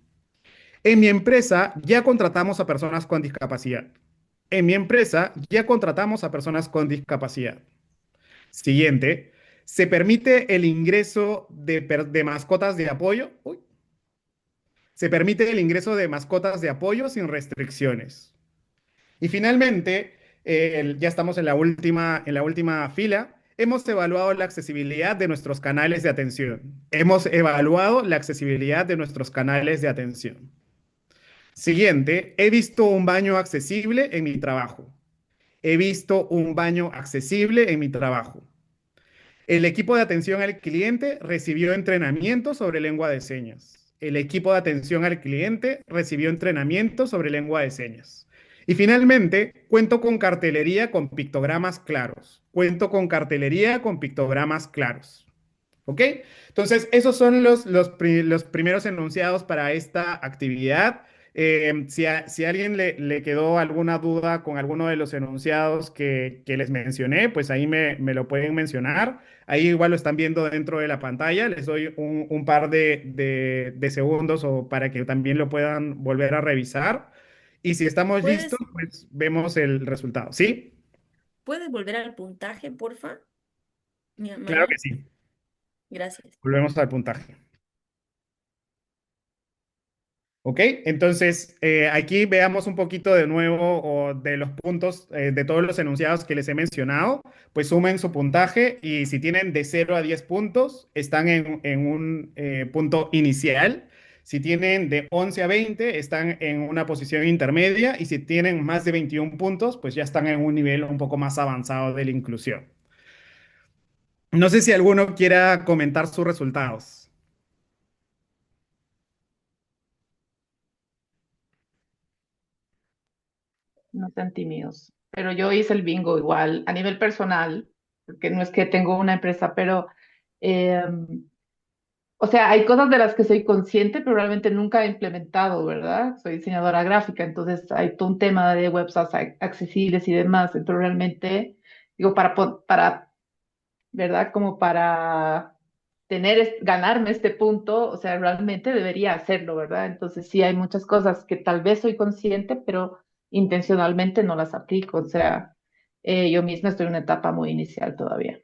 En mi empresa ya contratamos a personas con discapacidad. En mi empresa ya contratamos a personas con discapacidad. Siguiente. Se permite el ingreso de mascotas de apoyo. Uy. Se permite el ingreso de mascotas de apoyo sin restricciones. Y finalmente, ya estamos en la última fila. Hemos evaluado la accesibilidad de nuestros canales de atención. Hemos evaluado la accesibilidad de nuestros canales de atención. Siguiente, he visto un baño accesible en mi trabajo. He visto un baño accesible en mi trabajo. El equipo de atención al cliente recibió entrenamiento sobre lengua de señas. El equipo de atención al cliente recibió entrenamiento sobre lengua de señas. Y finalmente, cuento con cartelería con pictogramas claros. Cuento con cartelería con pictogramas claros. ¿Ok? Entonces, esos son los primeros enunciados para esta actividad. Si a alguien le quedó alguna duda con alguno de los enunciados que les mencioné, pues ahí me lo pueden mencionar. Ahí igual lo están viendo dentro de la pantalla. Les doy un par de segundos o para que también lo puedan volver a revisar. Y si estamos listos, ¿Puedes, pues vemos el resultado. ¿Sí? puedes volver al puntaje, porfa, Claro que Manuel? sí. Gracias. Volvemos al puntaje. ¿Ok? Entonces, aquí veamos un poquito de nuevo o de los puntos de todos los enunciados que les he mencionado, pues sumen su puntaje y si tienen de 0 a 10 puntos, están en un punto inicial. Si tienen de 11 a 20, están en una posición intermedia y si tienen más de 21 puntos, pues ya están en un nivel un poco más avanzado de la inclusión. No sé si alguno quiera comentar sus resultados. No sean tímidos. Pero yo hice el bingo igual a nivel personal, porque no es que tengo una empresa, pero, eh, o sea, hay cosas de las que soy consciente, pero realmente nunca he implementado, ¿verdad? Soy diseñadora gráfica, entonces hay todo un tema de websites accesibles y demás. Entonces realmente, digo, para, ¿verdad? Como para ganarme este punto, o sea, realmente debería hacerlo, ¿verdad? Entonces sí hay muchas cosas que tal vez soy consciente, pero intencionalmente no las aplico, o sea, yo misma estoy en una etapa muy inicial todavía.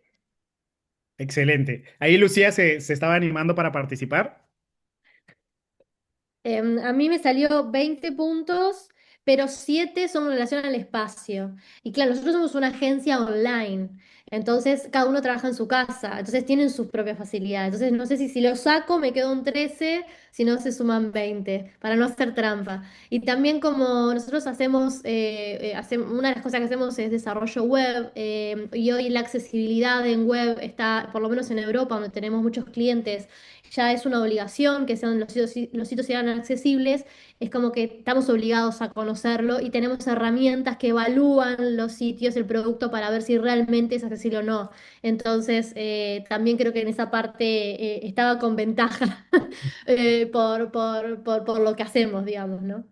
Excelente. Ahí Lucía se estaba animando para participar. A mí me salió 20 puntos, pero 7 son en relación al espacio. Y claro, nosotros somos una agencia online, entonces cada uno trabaja en su casa, entonces tienen sus propias facilidades. Entonces no sé si lo saco me quedo un 13, si no se suman 20, para no hacer trampa. Y también como nosotros una de las cosas que hacemos es desarrollo web, y hoy la accesibilidad en web está, por lo menos en Europa, donde tenemos muchos clientes, ya es una obligación que sean los sitios sean accesibles, es como que estamos obligados a conocerlo y tenemos herramientas que evalúan los sitios, el producto para ver si realmente es accesible o no. Entonces, también creo que en esa parte estaba con ventaja por lo que hacemos, digamos, ¿no?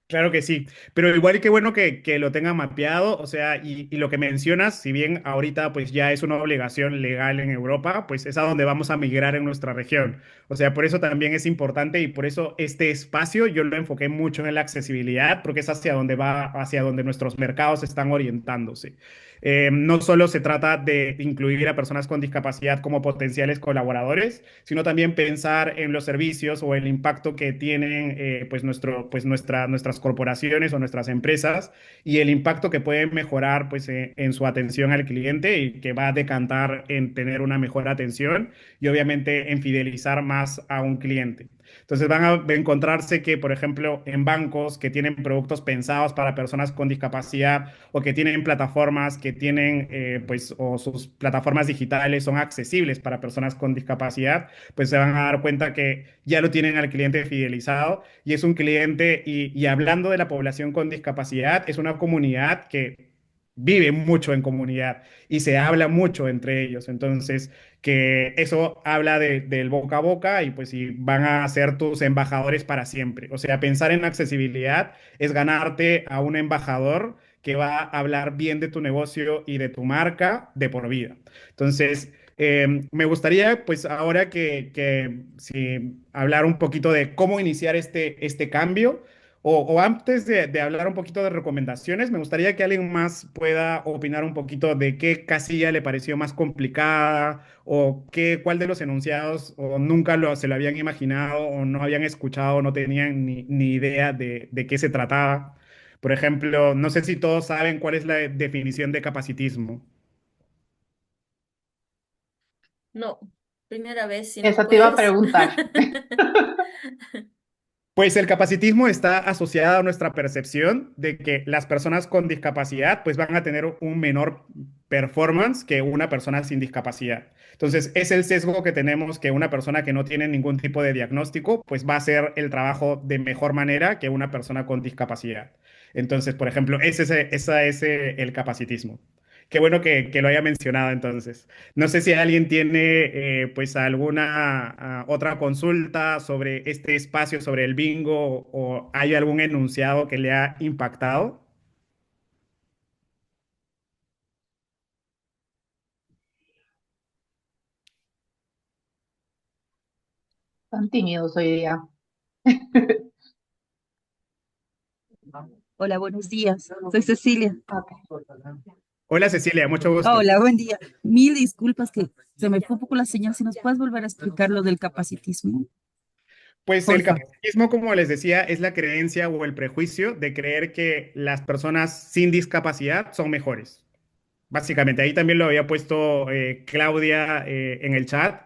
Claro que sí, pero igual que bueno que lo tengan mapeado, o sea, y lo que mencionas, si bien ahorita pues ya es una obligación legal en Europa, pues es a donde vamos a migrar en nuestra región. O sea, por eso también es importante y por eso este espacio yo lo enfoqué mucho en la accesibilidad, porque es hacia donde va, hacia donde nuestros mercados están orientándose. No solo se trata de incluir a personas con discapacidad como potenciales colaboradores, sino también pensar en los servicios o el impacto que tienen nuestras corporaciones o nuestras empresas y el impacto que pueden mejorar pues, en su atención al cliente y que va a decantar en tener una mejor atención y obviamente en fidelizar más a un cliente. Entonces van a encontrarse que, por ejemplo, en bancos que tienen productos pensados para personas con discapacidad o que tienen plataformas que tienen, o sus plataformas digitales son accesibles para personas con discapacidad, pues se van a dar cuenta que ya lo tienen al cliente fidelizado y es un cliente, y hablando de la población con discapacidad, es una comunidad que vive mucho en comunidad y se habla mucho entre ellos. Entonces, que eso habla del boca a boca y pues si van a ser tus embajadores para siempre. O sea, pensar en accesibilidad es ganarte a un embajador que va a hablar bien de tu negocio y de tu marca de por vida. Entonces, me gustaría, pues ahora si hablar un poquito de cómo iniciar este cambio. O antes de hablar un poquito de recomendaciones, me gustaría que alguien más pueda opinar un poquito de qué casilla le pareció más complicada o cuál de los enunciados o nunca se lo habían imaginado o no habían escuchado, no tenían ni idea de qué se trataba. Por ejemplo, no sé si todos saben cuál es la definición de capacitismo. No, primera vez, si nos Esa te iba a puedes. preguntar. Pues el capacitismo está asociado a nuestra percepción de que las personas con discapacidad pues van a tener un menor performance que una persona sin discapacidad. Entonces es el sesgo que tenemos que una persona que no tiene ningún tipo de diagnóstico pues va a hacer el trabajo de mejor manera que una persona con discapacidad. Entonces, por ejemplo, ese es el capacitismo. Qué bueno que lo haya mencionado entonces. No sé si alguien tiene pues alguna otra consulta sobre este espacio, sobre el bingo, o hay algún enunciado que le ha impactado. Tan tímidos hoy día. Hola, buenos días. Soy Cecilia. Ok. Hola Cecilia, mucho gusto. Hola, buen día. Mil disculpas que se me fue un poco la señal. Si nos puedes volver a explicar lo del capacitismo, Pues el porfa. capacitismo, como les decía, es la creencia o el prejuicio de creer que las personas sin discapacidad son mejores. Básicamente, ahí también lo había puesto Claudia en el chat.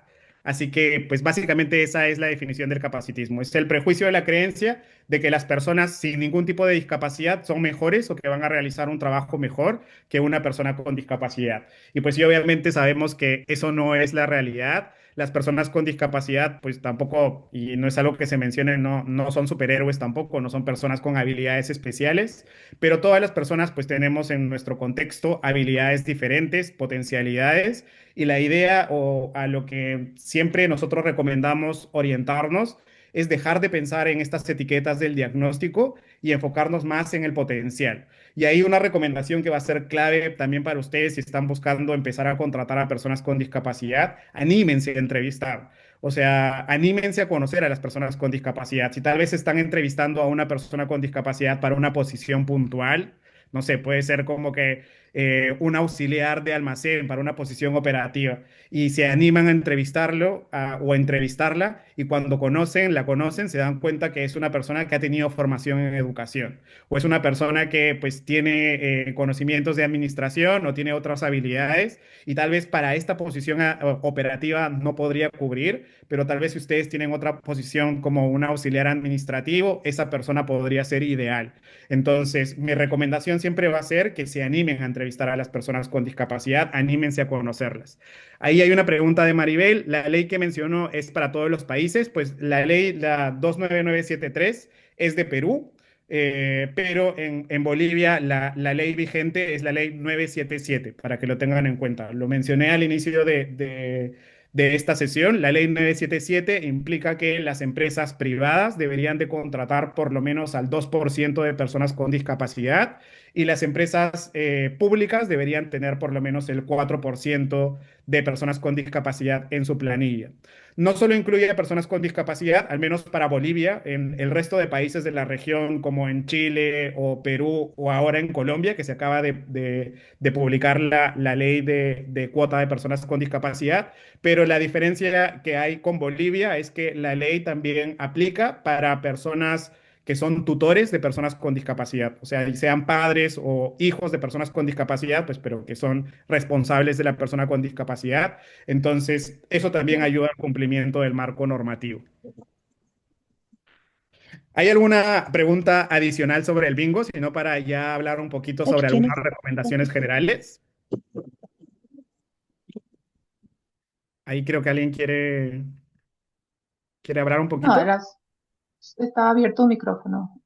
Así que, pues básicamente esa es la definición del capacitismo. Es el prejuicio de la creencia de que las personas sin ningún tipo de discapacidad son mejores o que van a realizar un trabajo mejor que una persona con discapacidad. Y pues sí, obviamente sabemos que eso no es la realidad. Las personas con discapacidad, pues tampoco, y no es algo que se mencione, no son superhéroes tampoco, no son personas con habilidades especiales, pero todas las personas pues tenemos en nuestro contexto habilidades diferentes, potencialidades, y la idea o a lo que siempre nosotros recomendamos orientarnos es dejar de pensar en estas etiquetas del diagnóstico y enfocarnos más en el potencial. Y ahí una recomendación que va a ser clave también para ustedes si están buscando empezar a contratar a personas con discapacidad, anímense a entrevistar. O sea, anímense a conocer a las personas con discapacidad. Si tal vez están entrevistando a una persona con discapacidad para una posición puntual, no sé, puede ser como que un auxiliar de almacén para una posición operativa y se animan a entrevistarlo o a entrevistarla y cuando la conocen, se dan cuenta que es una persona que ha tenido formación en educación o es una persona que pues tiene conocimientos de administración o tiene otras habilidades y tal vez para esta posición operativa no podría cubrir, pero tal vez si ustedes tienen otra posición como un auxiliar administrativo, esa persona podría ser ideal. Entonces, mi recomendación siempre va a ser que se animen a entrevistar a las personas con discapacidad, anímense a conocerlas. Ahí hay una pregunta de Maribel. La ley que mencionó es para todos los países, pues la ley, la 29973, es de Perú. Pero en Bolivia la ley vigente es la ley 977, para que lo tengan en cuenta. Lo mencioné al inicio de esta sesión. La ley 977 implica que las empresas privadas deberían de contratar por lo menos al 2% de personas con discapacidad y las empresas públicas deberían tener por lo menos el 4% de personas con discapacidad en su planilla. No solo incluye a personas con discapacidad, al menos para Bolivia, en el resto de países de la región, como en Chile o Perú o ahora en Colombia, que se acaba de publicar la ley de cuota de personas con discapacidad, pero la diferencia que hay con Bolivia es que la ley también aplica para personas que son tutores de personas con discapacidad, o sea, sean padres o hijos de personas con discapacidad, pues, pero que son responsables de la persona con discapacidad. Entonces, eso también ayuda al cumplimiento del marco normativo. ¿Hay alguna pregunta adicional sobre el bingo, sino para ya hablar un poquito sobre algunas recomendaciones generales? Ahí creo que alguien quiere hablar un No, poquito. estaba abierto un micrófono.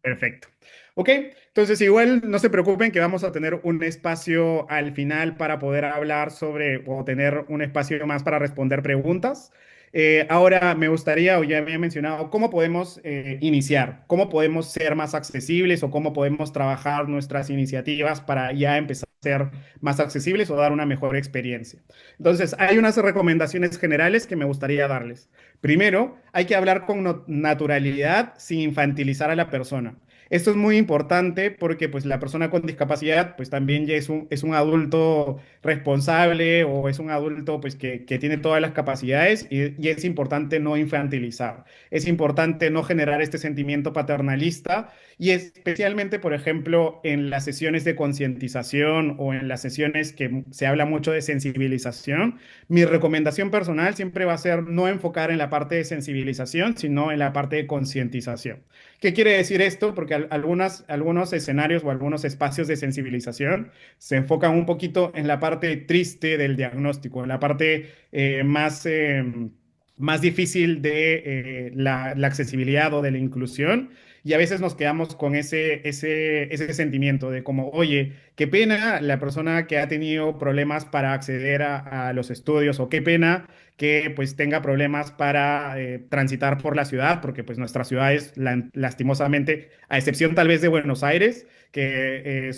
Perfecto. Ok, entonces igual no se preocupen que vamos a tener un espacio al final para poder hablar sobre o tener un espacio más para responder preguntas. Ahora me gustaría, o ya había mencionado, cómo podemos iniciar, cómo podemos ser más accesibles o cómo podemos trabajar nuestras iniciativas para ya empezar a ser más accesibles o dar una mejor experiencia. Entonces, hay unas recomendaciones generales que me gustaría darles. Primero, hay que hablar con naturalidad sin infantilizar a la persona. Esto es muy importante porque pues la persona con discapacidad pues también ya es un adulto responsable o es un adulto pues que tiene todas las capacidades y es importante no infantilizar. Es importante no generar este sentimiento paternalista y especialmente, por ejemplo, en las sesiones de concientización o en las sesiones que se habla mucho de sensibilización, mi recomendación personal siempre va a ser no enfocar en la parte de sensibilización, sino en la parte de concientización. ¿Qué quiere decir esto? Porque algunos escenarios o algunos espacios de sensibilización se enfocan un poquito en la parte triste del diagnóstico, en la parte más difícil de la accesibilidad o de la inclusión. Y a veces nos quedamos con ese sentimiento de como, oye, qué pena la persona que ha tenido problemas para acceder a los estudios o qué pena que pues tenga problemas para transitar por la ciudad, porque pues nuestras ciudades lastimosamente, a excepción tal vez de Buenos Aires, que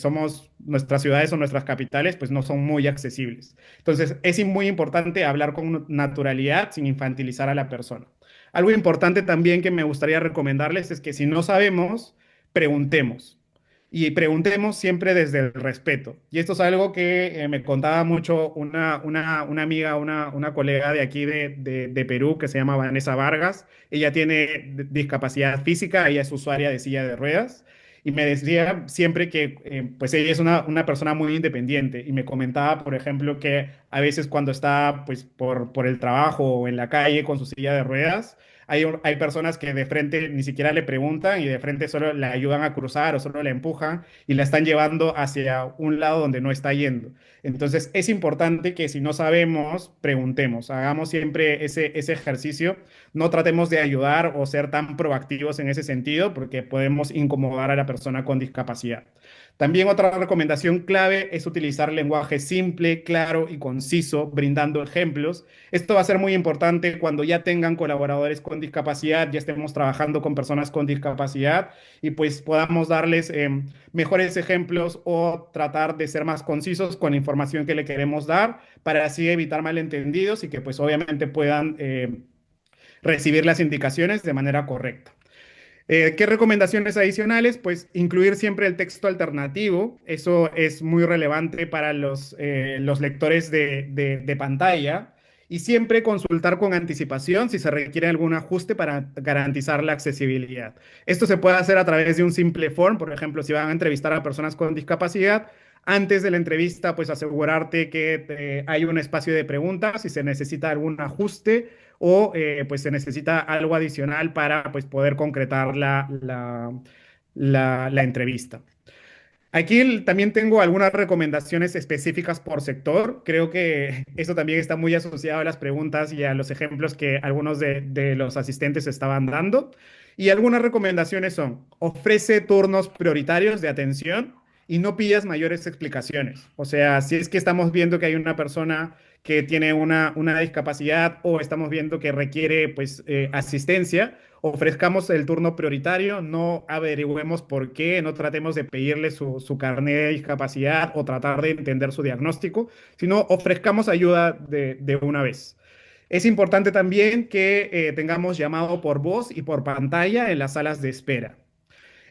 nuestras ciudades o nuestras capitales, pues no son muy accesibles. Entonces es muy importante hablar con naturalidad sin infantilizar a la persona. Algo importante también que me gustaría recomendarles es que si no sabemos, preguntemos. Y preguntemos siempre desde el respeto. Y esto es algo que me contaba mucho una amiga, una colega de aquí de Perú que se llama Vanessa Vargas. Ella tiene discapacidad física, ella es usuaria de silla de ruedas. Y me decía siempre que pues ella es una persona muy independiente. Y me comentaba, por ejemplo, que a veces cuando está pues, por el trabajo o en la calle con su silla de ruedas, hay personas que de frente ni siquiera le preguntan y de frente solo la ayudan a cruzar o solo la empujan y la están llevando hacia un lado donde no está yendo. Entonces es importante que si no sabemos, preguntemos, hagamos siempre ese ejercicio, no tratemos de ayudar o ser tan proactivos en ese sentido porque podemos incomodar a la persona con discapacidad. También otra recomendación clave es utilizar lenguaje simple, claro y conciso, brindando ejemplos. Esto va a ser muy importante cuando ya tengan colaboradores con discapacidad, ya estemos trabajando con personas con discapacidad y pues podamos darles mejores ejemplos o tratar de ser más concisos con la información que le queremos dar para así evitar malentendidos y que pues obviamente puedan recibir las indicaciones de manera correcta. ¿Qué recomendaciones adicionales? Pues incluir siempre el texto alternativo. Eso es muy relevante para los lectores de pantalla. Y siempre consultar con anticipación si se requiere algún ajuste para garantizar la accesibilidad. Esto se puede hacer a través de un simple form. Por ejemplo, si van a entrevistar a personas con discapacidad, antes de la entrevista, pues asegurarte que hay un espacio de preguntas, si se necesita algún ajuste o pues se necesita algo adicional para pues poder concretar la entrevista. Aquí también tengo algunas recomendaciones específicas por sector. Creo que eso también está muy asociado a las preguntas y a los ejemplos que algunos de los asistentes estaban dando. Y algunas recomendaciones son, ofrece turnos prioritarios de atención y no pidas mayores explicaciones. O sea, si es que estamos viendo que hay una persona que tiene una discapacidad o estamos viendo que requiere pues asistencia, ofrezcamos el turno prioritario, no averigüemos por qué, no tratemos de pedirle su carnet de discapacidad o tratar de entender su diagnóstico, sino ofrezcamos ayuda de una vez. Es importante también que tengamos llamado por voz y por pantalla en las salas de espera.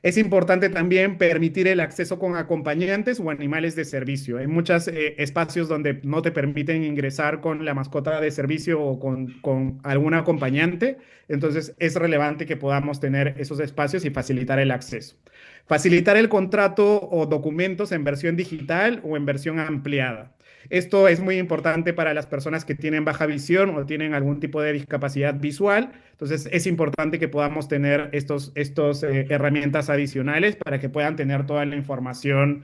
Es importante también permitir el acceso con acompañantes o animales de servicio. Hay muchos espacios donde no te permiten ingresar con la mascota de servicio o con algún acompañante. Entonces es relevante que podamos tener esos espacios y facilitar el acceso. Facilitar el contrato o documentos en versión digital o en versión ampliada. Esto es muy importante para las personas que tienen baja visión o tienen algún tipo de discapacidad visual. Entonces, es importante que podamos tener estos herramientas adicionales para que puedan tener toda la información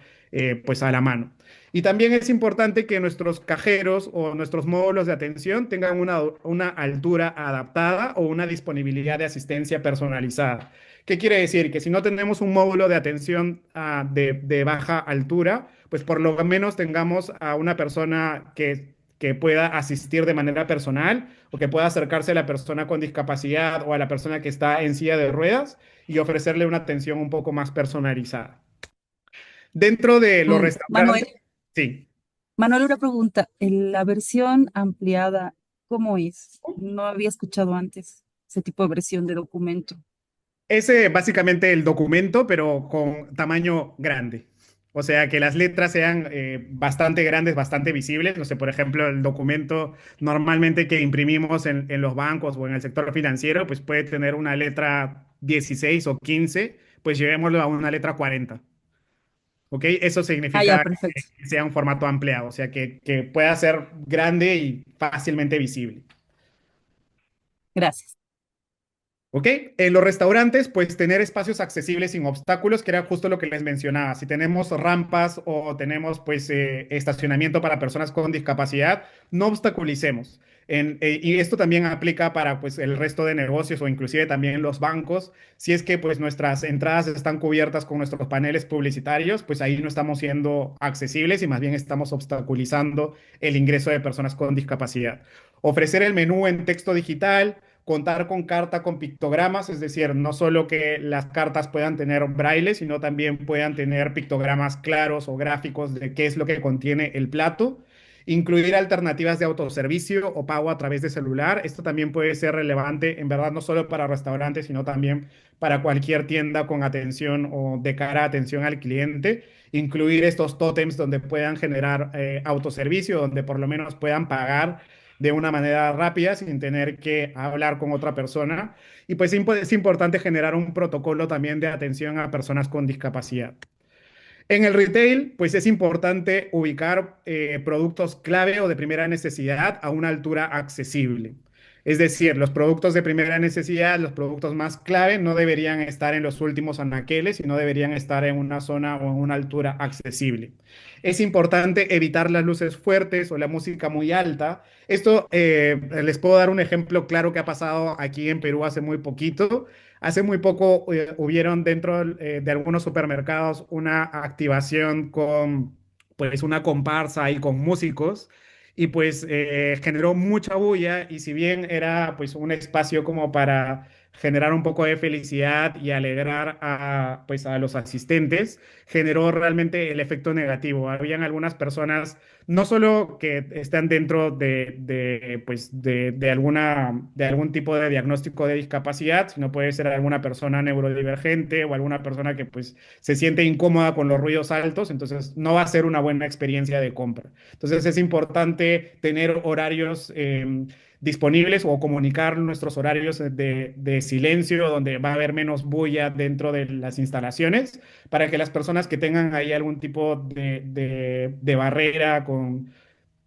pues a la mano. Y también es importante que nuestros cajeros o nuestros módulos de atención tengan una altura adaptada o una disponibilidad de asistencia personalizada. ¿Qué quiere decir? Que si no tenemos un módulo de atención de baja altura, pues por lo menos tengamos a una persona que pueda asistir de manera personal o que pueda acercarse a la persona con discapacidad o a la persona que está en silla de ruedas y ofrecerle una atención un poco más personalizada. Dentro de los Manuel, restaurantes, sí. Manuel, una pregunta. En la versión ampliada, ¿cómo es? No había escuchado antes ese tipo de versión de documento. Es básicamente el documento, pero con tamaño grande. O sea, que las letras sean bastante grandes, bastante visibles. No sé, por ejemplo, el documento normalmente que imprimimos en los bancos o en el sector financiero, pues puede tener una letra 16 o 15, pues llevémoslo a una letra 40. ¿Ok? Eso Ah, ya, significa perfecto. que sea un formato ampliado, o sea, que pueda ser grande y fácilmente visible. Gracias. ¿Ok? En los restaurantes, pues tener espacios accesibles sin obstáculos, que era justo lo que les mencionaba. Si tenemos rampas o tenemos pues estacionamiento para personas con discapacidad, no obstaculicemos. Y esto también aplica para pues el resto de negocios o inclusive también los bancos. Si es que pues nuestras entradas están cubiertas con nuestros paneles publicitarios, pues ahí no estamos siendo accesibles y más bien estamos obstaculizando el ingreso de personas con discapacidad. Ofrecer el menú en texto digital, contar con carta con pictogramas, es decir, no solo que las cartas puedan tener braille, sino también puedan tener pictogramas claros o gráficos de qué es lo que contiene el plato. Incluir alternativas de autoservicio o pago a través de celular. Esto también puede ser relevante, en verdad, no solo para restaurantes, sino también para cualquier tienda con atención o de cara a atención al cliente. Incluir estos tótems donde puedan generar autoservicio, donde por lo menos puedan pagar de una manera rápida sin tener que hablar con otra persona. Y pues es importante generar un protocolo también de atención a personas con discapacidad. En el retail, pues es importante ubicar productos clave o de primera necesidad a una altura accesible. Es decir, los productos de primera necesidad, los productos más clave, no deberían estar en los últimos anaqueles y no deberían estar en una zona o en una altura accesible. Es importante evitar las luces fuertes o la música muy alta. Esto les puedo dar un ejemplo claro que ha pasado aquí en Perú hace muy poquito. Hace muy poco hubieron dentro de algunos supermercados una activación con pues una comparsa y con músicos y pues generó mucha bulla y si bien era pues un espacio como generar un poco de felicidad y alegrar pues, a los asistentes, generó realmente el efecto negativo. Habían algunas personas, no solo que están dentro pues, de algún tipo de diagnóstico de discapacidad, sino puede ser alguna persona neurodivergente o alguna persona que pues, se siente incómoda con los ruidos altos, entonces no va a ser una buena experiencia de compra. Entonces es importante tener horarios disponibles o comunicar nuestros horarios de silencio, donde va a haber menos bulla dentro de las instalaciones, para que las personas que tengan ahí algún tipo de barrera con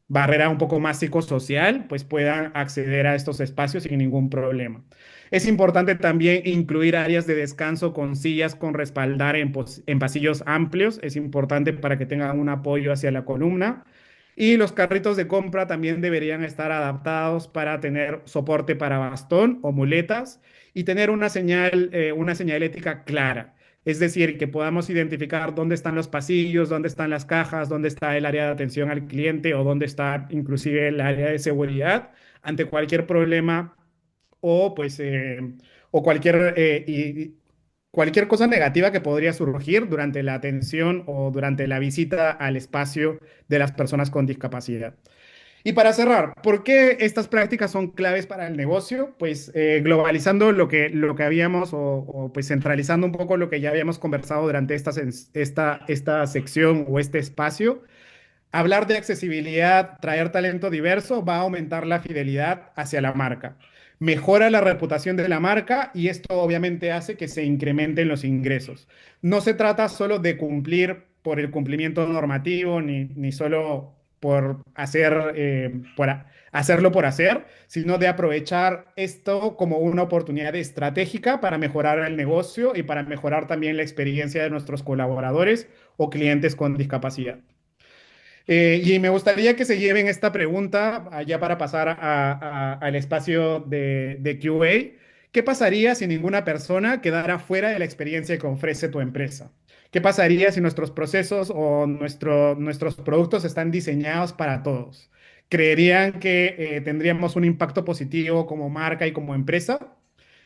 barrera un poco más psicosocial, pues puedan acceder a estos espacios sin ningún problema. Es importante también incluir áreas de descanso con sillas con respaldar en pasillos amplios. Es importante para que tengan un apoyo hacia la columna. Y los carritos de compra también deberían estar adaptados para tener soporte para bastón o muletas y tener una señalética clara. Es decir, que podamos identificar dónde están los pasillos, dónde están las cajas, dónde está el área de atención al cliente o dónde está inclusive el área de seguridad ante cualquier problema o pues o cualquier cosa negativa que podría surgir durante la atención o durante la visita al espacio de las personas con discapacidad. Y para cerrar, ¿por qué estas prácticas son claves para el negocio? Pues globalizando lo que habíamos o, pues centralizando un poco lo que ya habíamos conversado durante esta sección o este espacio, hablar de accesibilidad, traer talento diverso va a aumentar la fidelidad hacia la marca. Mejora la reputación de la marca y esto obviamente hace que se incrementen los ingresos. No se trata solo de cumplir por el cumplimiento normativo ni solo por hacerlo por hacer, sino de aprovechar esto como una oportunidad estratégica para mejorar el negocio y para mejorar también la experiencia de nuestros colaboradores o clientes con discapacidad. Y me gustaría que se lleven esta pregunta ya para pasar al espacio de QA. ¿Qué pasaría si ninguna persona quedara fuera de la experiencia que ofrece tu empresa? ¿Qué pasaría si nuestros procesos o nuestros productos están diseñados para todos? ¿Creerían que tendríamos un impacto positivo como marca y como empresa?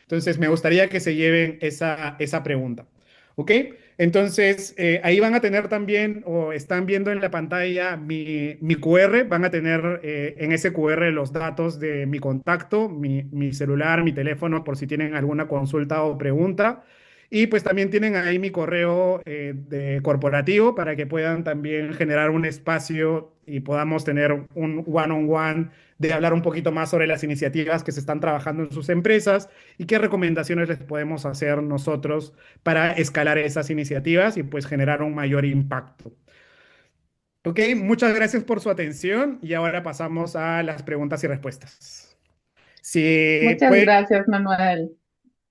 Entonces, me gustaría que se lleven esa pregunta. ¿Ok? Entonces, ahí van a tener también, o están viendo en la pantalla mi QR, van a tener en ese QR los datos de mi contacto, mi celular, mi teléfono, por si tienen alguna consulta o pregunta. Y pues también tienen ahí mi correo corporativo para que puedan también generar un espacio y podamos tener un one-on-one de hablar un poquito más sobre las iniciativas que se están trabajando en sus empresas y qué recomendaciones les podemos hacer nosotros para escalar esas iniciativas y pues generar un mayor impacto. Ok, muchas gracias por su atención y ahora pasamos a las preguntas y respuestas. Si Muchas puede, gracias, Manuel.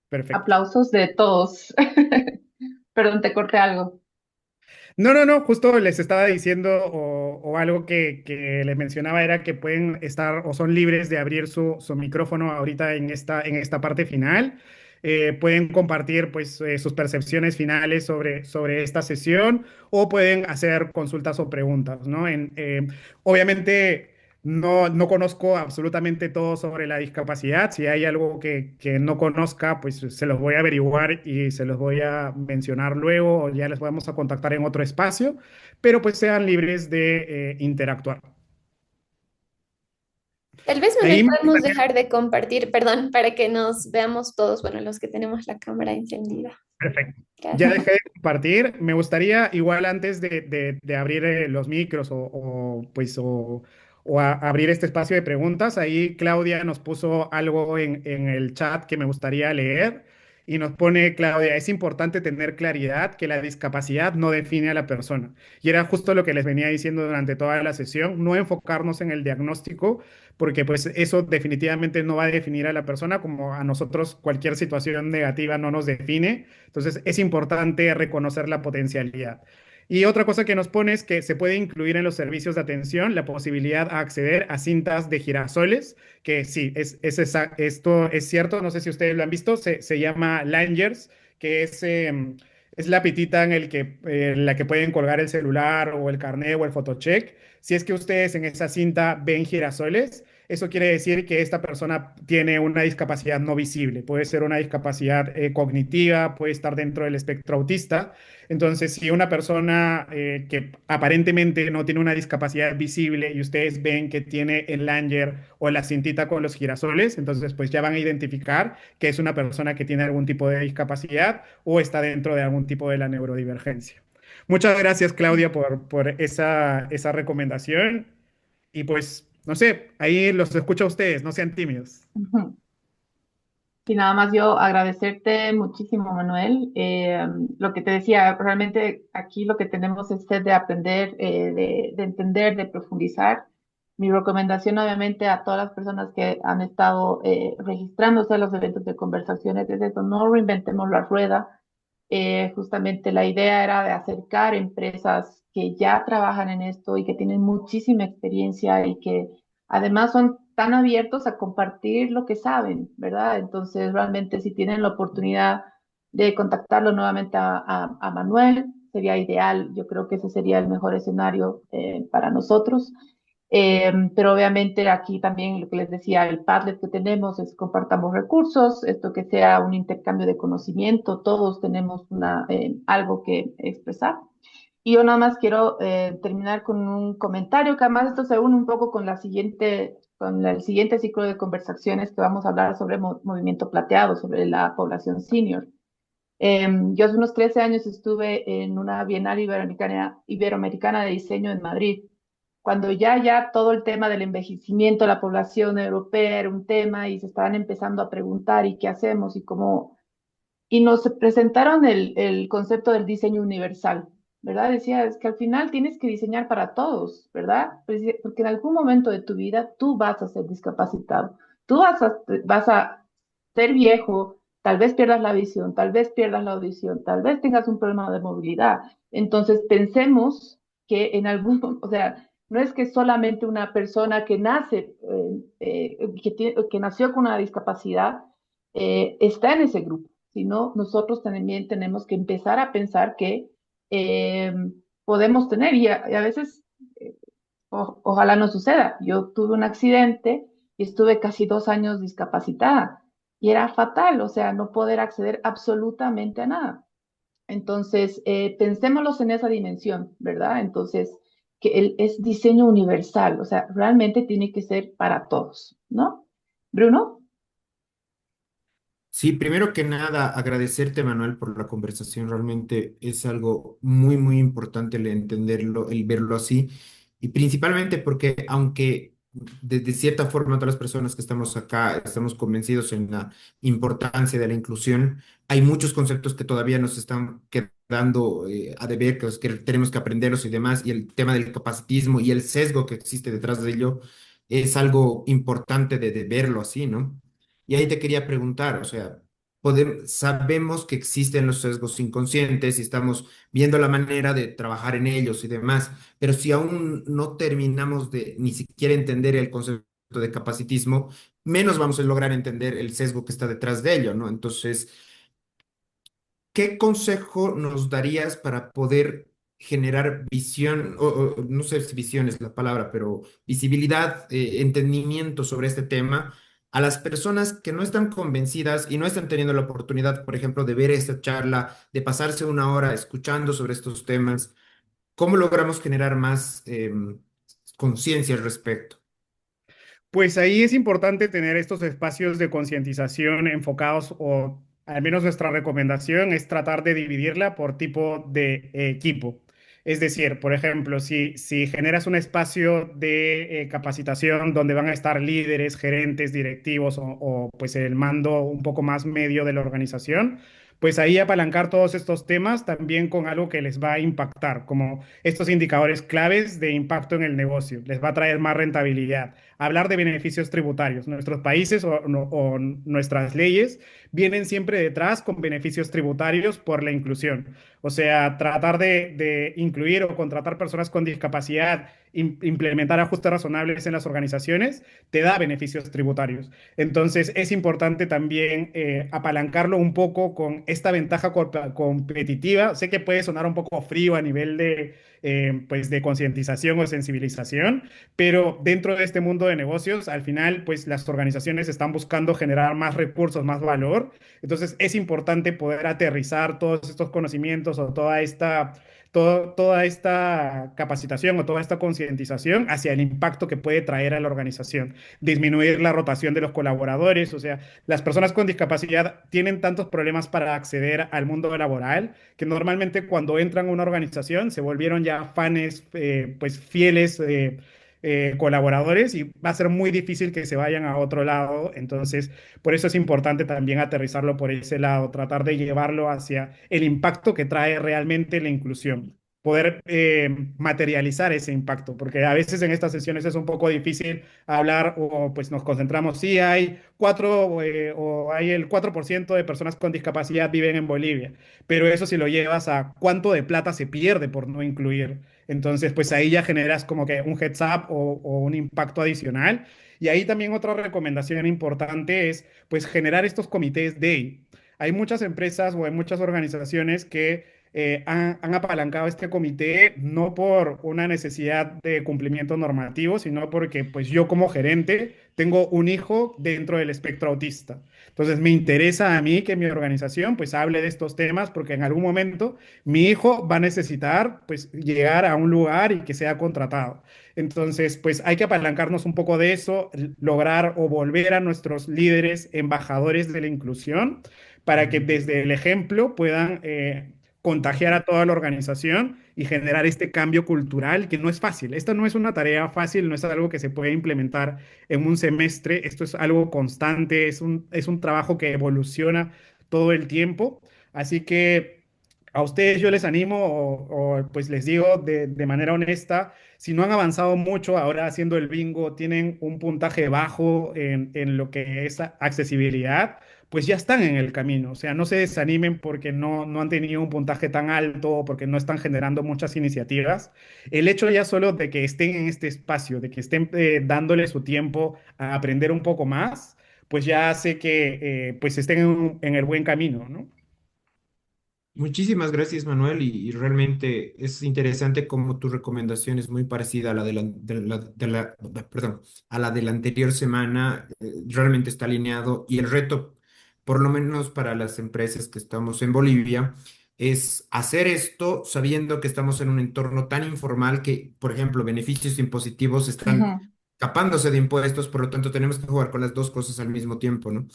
perfecto. Aplausos de todos. Perdón, te corté algo. No, justo les estaba diciendo o algo que les mencionaba era que pueden estar o son libres de abrir su micrófono ahorita en esta parte final. Pueden compartir pues sus percepciones finales sobre esta sesión o pueden hacer consultas o preguntas, ¿no? Obviamente no conozco absolutamente todo sobre la discapacidad. Si hay algo que no conozca, pues se los voy a averiguar y se los voy a mencionar luego o ya les vamos a contactar en otro espacio, pero pues sean libres de interactuar. Tal vez, Manuel, Ahí me podemos gustaría- dejar de compartir, perdón, para que nos veamos todos, bueno, los que tenemos la cámara encendida. Perfecto. Ya Gracias. dejé de compartir. Me gustaría, igual antes de abrir los micros pues, abrir este espacio de preguntas, ahí Claudia nos puso algo en el chat que me gustaría leer y nos pone, Claudia, es importante tener claridad que la discapacidad no define a la persona. Y era justo lo que les venía diciendo durante toda la sesión, no enfocarnos en el diagnóstico, porque pues eso definitivamente no va a definir a la persona como a nosotros cualquier situación negativa no nos define. Entonces es importante reconocer la potencialidad. Y otra cosa que nos pone es que se puede incluir en los servicios de atención la posibilidad a acceder a cintas de girasoles, que sí, esto es cierto, no sé si ustedes lo han visto, se llama Lanyards, que es la pitita en la que pueden colgar el celular o el carnet o el photocheck. Si es que ustedes en esa cinta ven girasoles, eso quiere decir que esta persona tiene una discapacidad no visible. Puede ser una discapacidad cognitiva, puede estar dentro del espectro autista. Entonces, si una persona que aparentemente no tiene una discapacidad visible y ustedes ven que tiene el lanyard o la cintita con los girasoles, entonces pues ya van a identificar que es una persona que tiene algún tipo de discapacidad o está dentro de algún tipo de la neurodivergencia. Muchas gracias, Claudia, por esa recomendación. Y pues, no sé, ahí los escucho a ustedes, no sean tímidos. Ujú. Y nada más yo agradecerte muchísimo, Manuel. Lo que te decía, realmente aquí lo que tenemos es sed de aprender, de entender, de profundizar. Mi recomendación, obviamente, a todas las personas que han estado registrándose a los eventos de conversaciones es eso, no reinventemos la rueda. Justamente la idea era de acercar empresas que ya trabajan en esto y que tienen muchísima experiencia y que además son tan abiertos a compartir lo que saben, ¿verdad? Entonces, realmente si tienen la oportunidad de contactarlo nuevamente a Manuel, sería ideal. Yo creo que ese sería el mejor escenario para nosotros. Pero obviamente aquí también lo que les decía, el Padlet que tenemos es compartamos recursos, esto que sea un intercambio de conocimiento, todos tenemos algo que expresar. Y yo nada más quiero terminar con un comentario, que además esto se une un poco con con el siguiente ciclo de conversaciones que vamos a hablar sobre movimiento plateado, sobre la población senior. Yo hace unos 13 años estuve en una Bienal Iberoamericana de Diseño en Madrid, cuando ya todo el tema del envejecimiento de la población europea era un tema y se estaban empezando a preguntar y qué hacemos y cómo, y nos presentaron el concepto del diseño universal, ¿verdad? Decía, es que al final tienes que diseñar para todos, ¿verdad? Porque en algún momento de tu vida tú vas a ser discapacitado, tú vas a ser viejo, tal vez pierdas la visión, tal vez pierdas la audición, tal vez tengas un problema de movilidad. Entonces pensemos que o sea, no es que solamente una persona que nace, que nació con una discapacidad, está en ese grupo, sino nosotros también tenemos que empezar a pensar que eh, podemos tener, y a veces, eh, ojalá no suceda. Yo tuve un accidente y estuve casi 2 años discapacitada y era fatal, o sea, no poder acceder absolutamente a nada. Entonces, pensémoslos en esa dimensión, ¿verdad? Entonces, que es diseño universal, o sea, realmente tiene que ser para todos, ¿no? Bruno. Sí, primero que nada, agradecerte, Manuel, por la conversación. Realmente es algo muy, muy importante el entenderlo, el verlo así. Y principalmente porque aunque de cierta forma todas las personas que estamos acá estamos convencidos en la importancia de la inclusión, hay muchos conceptos que todavía nos están quedando a deber, que tenemos que aprenderlos y demás. Y el tema del capacitismo y el sesgo que existe detrás de ello es algo importante de verlo así, ¿no? Y ahí te quería preguntar, o sea, sabemos que existen los sesgos inconscientes y estamos viendo la manera de trabajar en ellos y demás, pero si aún no terminamos de ni siquiera entender el concepto de capacitismo, menos vamos a lograr entender el sesgo que está detrás de ello, ¿no? Entonces, ¿qué consejo nos darías para poder generar visión, o no sé si visión es la palabra, pero visibilidad, entendimiento sobre este tema a las personas que no están convencidas y no están teniendo la oportunidad, por ejemplo, de ver esta charla, de pasarse una hora escuchando sobre estos temas? ¿Cómo logramos generar más conciencia al respecto? Pues ahí es importante tener estos espacios de concientización enfocados, o al menos nuestra recomendación es tratar de dividirla por tipo de equipo. Es decir, por ejemplo, si generas un espacio de capacitación donde van a estar líderes, gerentes, directivos pues el mando un poco más medio de la organización, pues ahí apalancar todos estos temas también con algo que les va a impactar, como estos indicadores claves de impacto en el negocio. Les va a traer más rentabilidad, hablar de beneficios tributarios. Nuestros países o nuestras leyes vienen siempre detrás con beneficios tributarios por la inclusión. O sea, tratar de incluir o contratar personas con discapacidad, implementar ajustes razonables en las organizaciones, te da beneficios tributarios. Entonces, es importante también apalancarlo un poco con esta ventaja competitiva. Sé que puede sonar un poco frío a nivel pues de concientización o sensibilización, pero dentro de este mundo mundo de negocios, al final, pues las organizaciones están buscando generar más recursos, más valor. Entonces, es importante poder aterrizar todos estos conocimientos o toda esta capacitación o toda esta concientización hacia el impacto que puede traer a la organización. Disminuir la rotación de los colaboradores, o sea, las personas con discapacidad tienen tantos problemas para acceder al mundo laboral que normalmente cuando entran a una organización se volvieron ya fans, pues fieles colaboradores, y va a ser muy difícil que se vayan a otro lado. Entonces, por eso es importante también aterrizarlo por ese lado, tratar de llevarlo hacia el impacto que trae realmente la inclusión, poder materializar ese impacto, porque a veces en estas sesiones es un poco difícil hablar o pues nos concentramos, sí, hay o hay el 4% de personas con discapacidad viven en Bolivia, pero eso si lo llevas a cuánto de plata se pierde por no incluir, entonces pues ahí ya generas como que un heads up o un impacto adicional. Y ahí también otra recomendación importante es pues generar estos comités day. Hay muchas empresas o hay muchas organizaciones que han apalancado este comité no por una necesidad de cumplimiento normativo, sino porque pues yo como gerente tengo un hijo dentro del espectro autista. Entonces me interesa a mí que mi organización pues hable de estos temas porque en algún momento mi hijo va a necesitar pues llegar a un lugar y que sea contratado. Entonces pues hay que apalancarnos un poco de eso, lograr o volver a nuestros líderes embajadores de la inclusión para que desde el ejemplo puedan contagiar a toda la organización y generar este cambio cultural que no es fácil. Esta no es una tarea fácil, no es algo que se puede implementar en un semestre, esto es algo constante, es un trabajo que evoluciona todo el tiempo. Así que a ustedes yo les animo pues les digo de manera honesta, si no han avanzado mucho ahora haciendo el bingo, tienen un puntaje bajo en lo que es accesibilidad, pues ya están en el camino. O sea, no se desanimen porque no han tenido un puntaje tan alto o porque no están generando muchas iniciativas. El hecho ya solo de que estén en este espacio, de que estén dándole su tiempo a aprender un poco más, pues ya hace que pues estén en el buen camino, ¿no? Muchísimas gracias, Manuel, y realmente es interesante cómo tu recomendación es muy parecida a la perdón, a la de la anterior semana. Realmente está alineado y el reto, por lo menos para las empresas que estamos en Bolivia, es hacer esto sabiendo que estamos en un entorno tan informal que, por ejemplo, beneficios impositivos están Ujú. escapándose de impuestos, por lo tanto tenemos que jugar con las dos cosas al mismo tiempo, ¿no?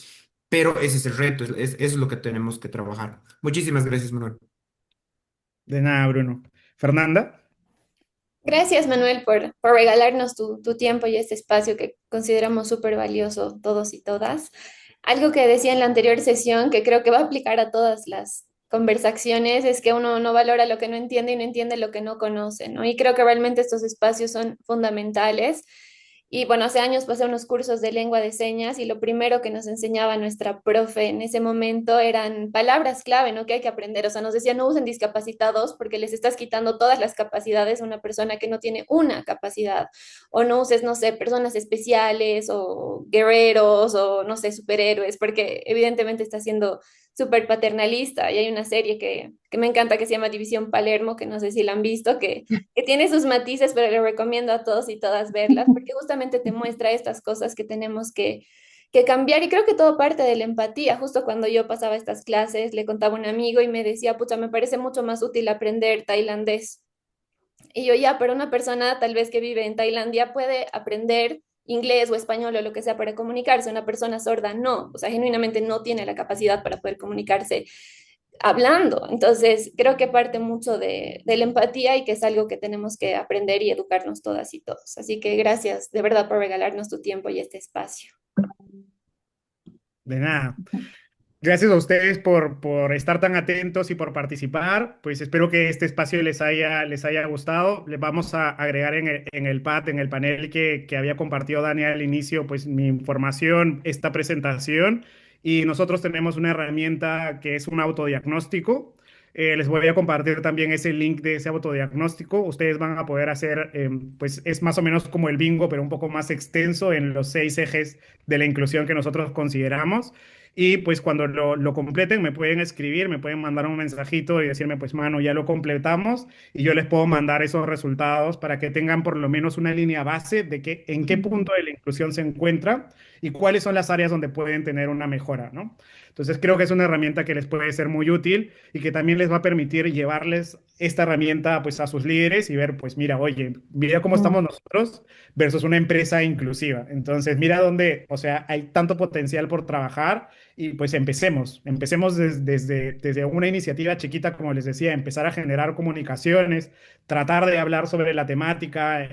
Pero ese es el reto, es lo que tenemos que trabajar. Muchísimas gracias, Manuel. De nada, Bruno. Fernanda. Gracias, Manuel, por regalarnos tu tiempo y este espacio que consideramos súper valioso todos y todas. Algo que decía en la anterior sesión, que creo que va a aplicar a todas las conversaciones, es que uno no valora lo que no entiende y no entiende lo que no conoce, ¿no? Y creo que realmente estos espacios son fundamentales. Y bueno, hace años pasé unos cursos de lengua de señas y lo primero que nos enseñaba nuestra profe en ese momento eran palabras clave, ¿no? Que hay que aprender. O sea, nos decía, no usen discapacitados porque les estás quitando todas las capacidades a una persona que no tiene una capacidad. O no uses, no sé, personas especiales o guerreros o, no sé, superhéroes, porque evidentemente está siendo súper paternalista. Y hay una serie que me encanta que se llama División Palermo, que no sé si la han visto, que tiene sus matices, pero le recomiendo a todos y todas verlas, porque justamente te muestra estas cosas que tenemos que cambiar. Y creo que todo parte de la empatía. Justo cuando yo pasaba estas clases, le contaba a un amigo y me decía, pucha, me parece mucho más útil aprender tailandés. Y yo ya, pero una persona tal vez que vive en Tailandia puede aprender inglés o español o lo que sea para comunicarse. Una persona sorda no, o sea, genuinamente no tiene la capacidad para poder comunicarse hablando. Entonces, creo que parte mucho de la empatía y que es algo que tenemos que aprender y educarnos todas y todos. Así que gracias de verdad por regalarnos tu tiempo y este espacio. De nada. Gracias a ustedes por estar tan atentos y por participar. Pues espero que este espacio les haya gustado. Les vamos a agregar en el pad, en el panel que había compartido Dani al inicio, pues mi información, esta presentación. Y nosotros tenemos una herramienta que es un autodiagnóstico. Les voy a compartir también ese link de ese autodiagnóstico. Ustedes van a poder hacer, pues es más o menos como el bingo, pero un poco más extenso en los 6 ejes de la inclusión que nosotros consideramos. Y pues cuando lo completen me pueden escribir, me pueden mandar un mensajito y decirme, pues mano, ya lo completamos y yo les puedo mandar esos resultados para que tengan por lo menos una línea base de que, en qué punto de la inclusión se encuentra y cuáles son las áreas donde pueden tener una mejora, ¿no? Entonces creo que es una herramienta que les puede ser muy útil y que también les va a permitir llevarles esta herramienta pues a sus líderes y ver, pues mira, oye, mira cómo estamos nosotros versus una empresa inclusiva. Entonces mira dónde, o sea, hay tanto potencial por trabajar y pues empecemos desde una iniciativa chiquita, como les decía, empezar a generar comunicaciones, tratar de hablar sobre la temática,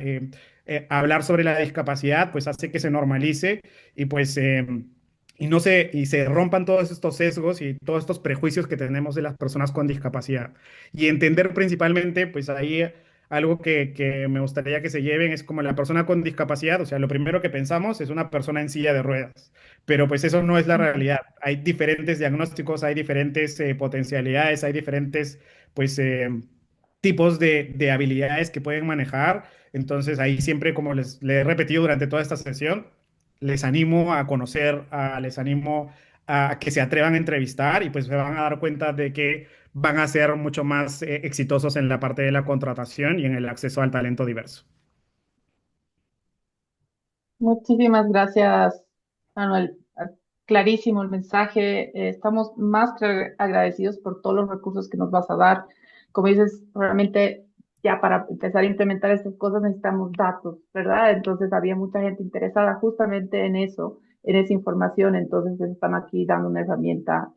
hablar sobre la discapacidad, pues hace que se normalice y pues y se rompan todos estos sesgos y todos estos prejuicios que tenemos de las personas con discapacidad. Y entender principalmente, pues ahí algo que me gustaría que se lleven es como la persona con discapacidad, o sea, lo primero que pensamos es una persona en silla de ruedas, pero pues eso no es la realidad. Hay diferentes diagnósticos, hay diferentes potencialidades, hay diferentes, pues, tipos de habilidades que pueden manejar. Entonces ahí siempre, como les he repetido durante toda esta sesión, les animo a conocer, les animo a que se atrevan a entrevistar y pues se van a dar cuenta de que van a ser mucho más exitosos en la parte de la contratación y en el acceso al talento diverso. Muchísimas gracias, Manuel. Clarísimo el mensaje. Estamos más que agradecidos por todos los recursos que nos vas a dar. Como dices, realmente ya para empezar a implementar estas cosas necesitamos datos, ¿verdad? Entonces había mucha gente interesada justamente en eso, en esa información. Entonces están aquí dando una herramienta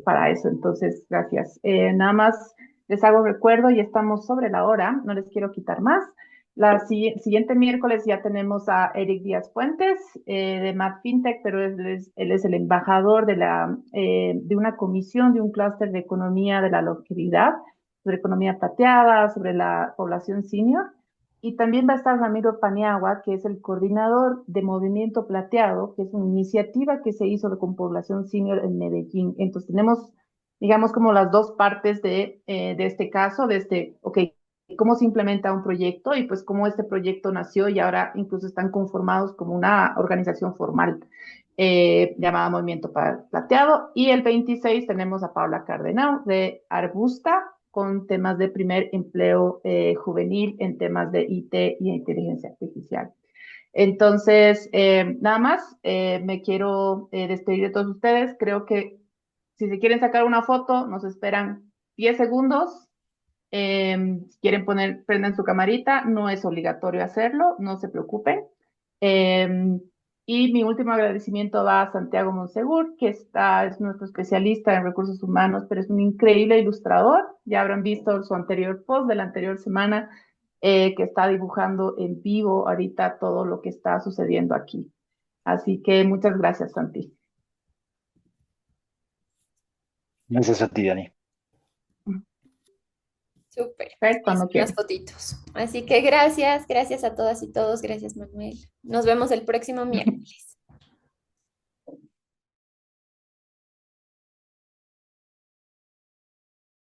para eso. Entonces, gracias. Nada más les hago recuerdo y estamos sobre la hora. No les quiero quitar más. Siguiente miércoles ya tenemos a Eric Díaz Fuentes de Mad FinTech, pero él es el embajador de una comisión, de un clúster de economía de la longevidad, sobre economía plateada, sobre la población senior. Y también va a estar Ramiro Paniagua, que es el coordinador de Movimiento Plateado, que es una iniciativa que se hizo con población senior en Medellín. Entonces tenemos, digamos, como las dos partes de este caso, ok, cómo se implementa un proyecto y pues cómo este proyecto nació y ahora incluso están conformados como una organización formal llamada Movimiento Plateado. Y el 26 tenemos a Paula Cardenau de Arbusta con temas de primer empleo juvenil en temas de IT y inteligencia artificial. Entonces, nada más, me quiero despedir de todos ustedes. Creo que si se quieren sacar una foto, nos esperan 10 segundos. Si quieren prendan su camarita, no es obligatorio hacerlo, no se preocupen. Y mi último agradecimiento va a Santiago Monsegur, que es nuestro especialista en recursos humanos, pero es un increíble ilustrador. Ya habrán visto su anterior post de la anterior semana, que está dibujando en vivo ahorita todo lo que está sucediendo aquí. Así que muchas gracias, Santi. Gracias a ti, Dani. Súper. Cuando Las quieras. fotitos. Así que gracias a todas y todos. Gracias, Manuel. Nos vemos el próximo miércoles.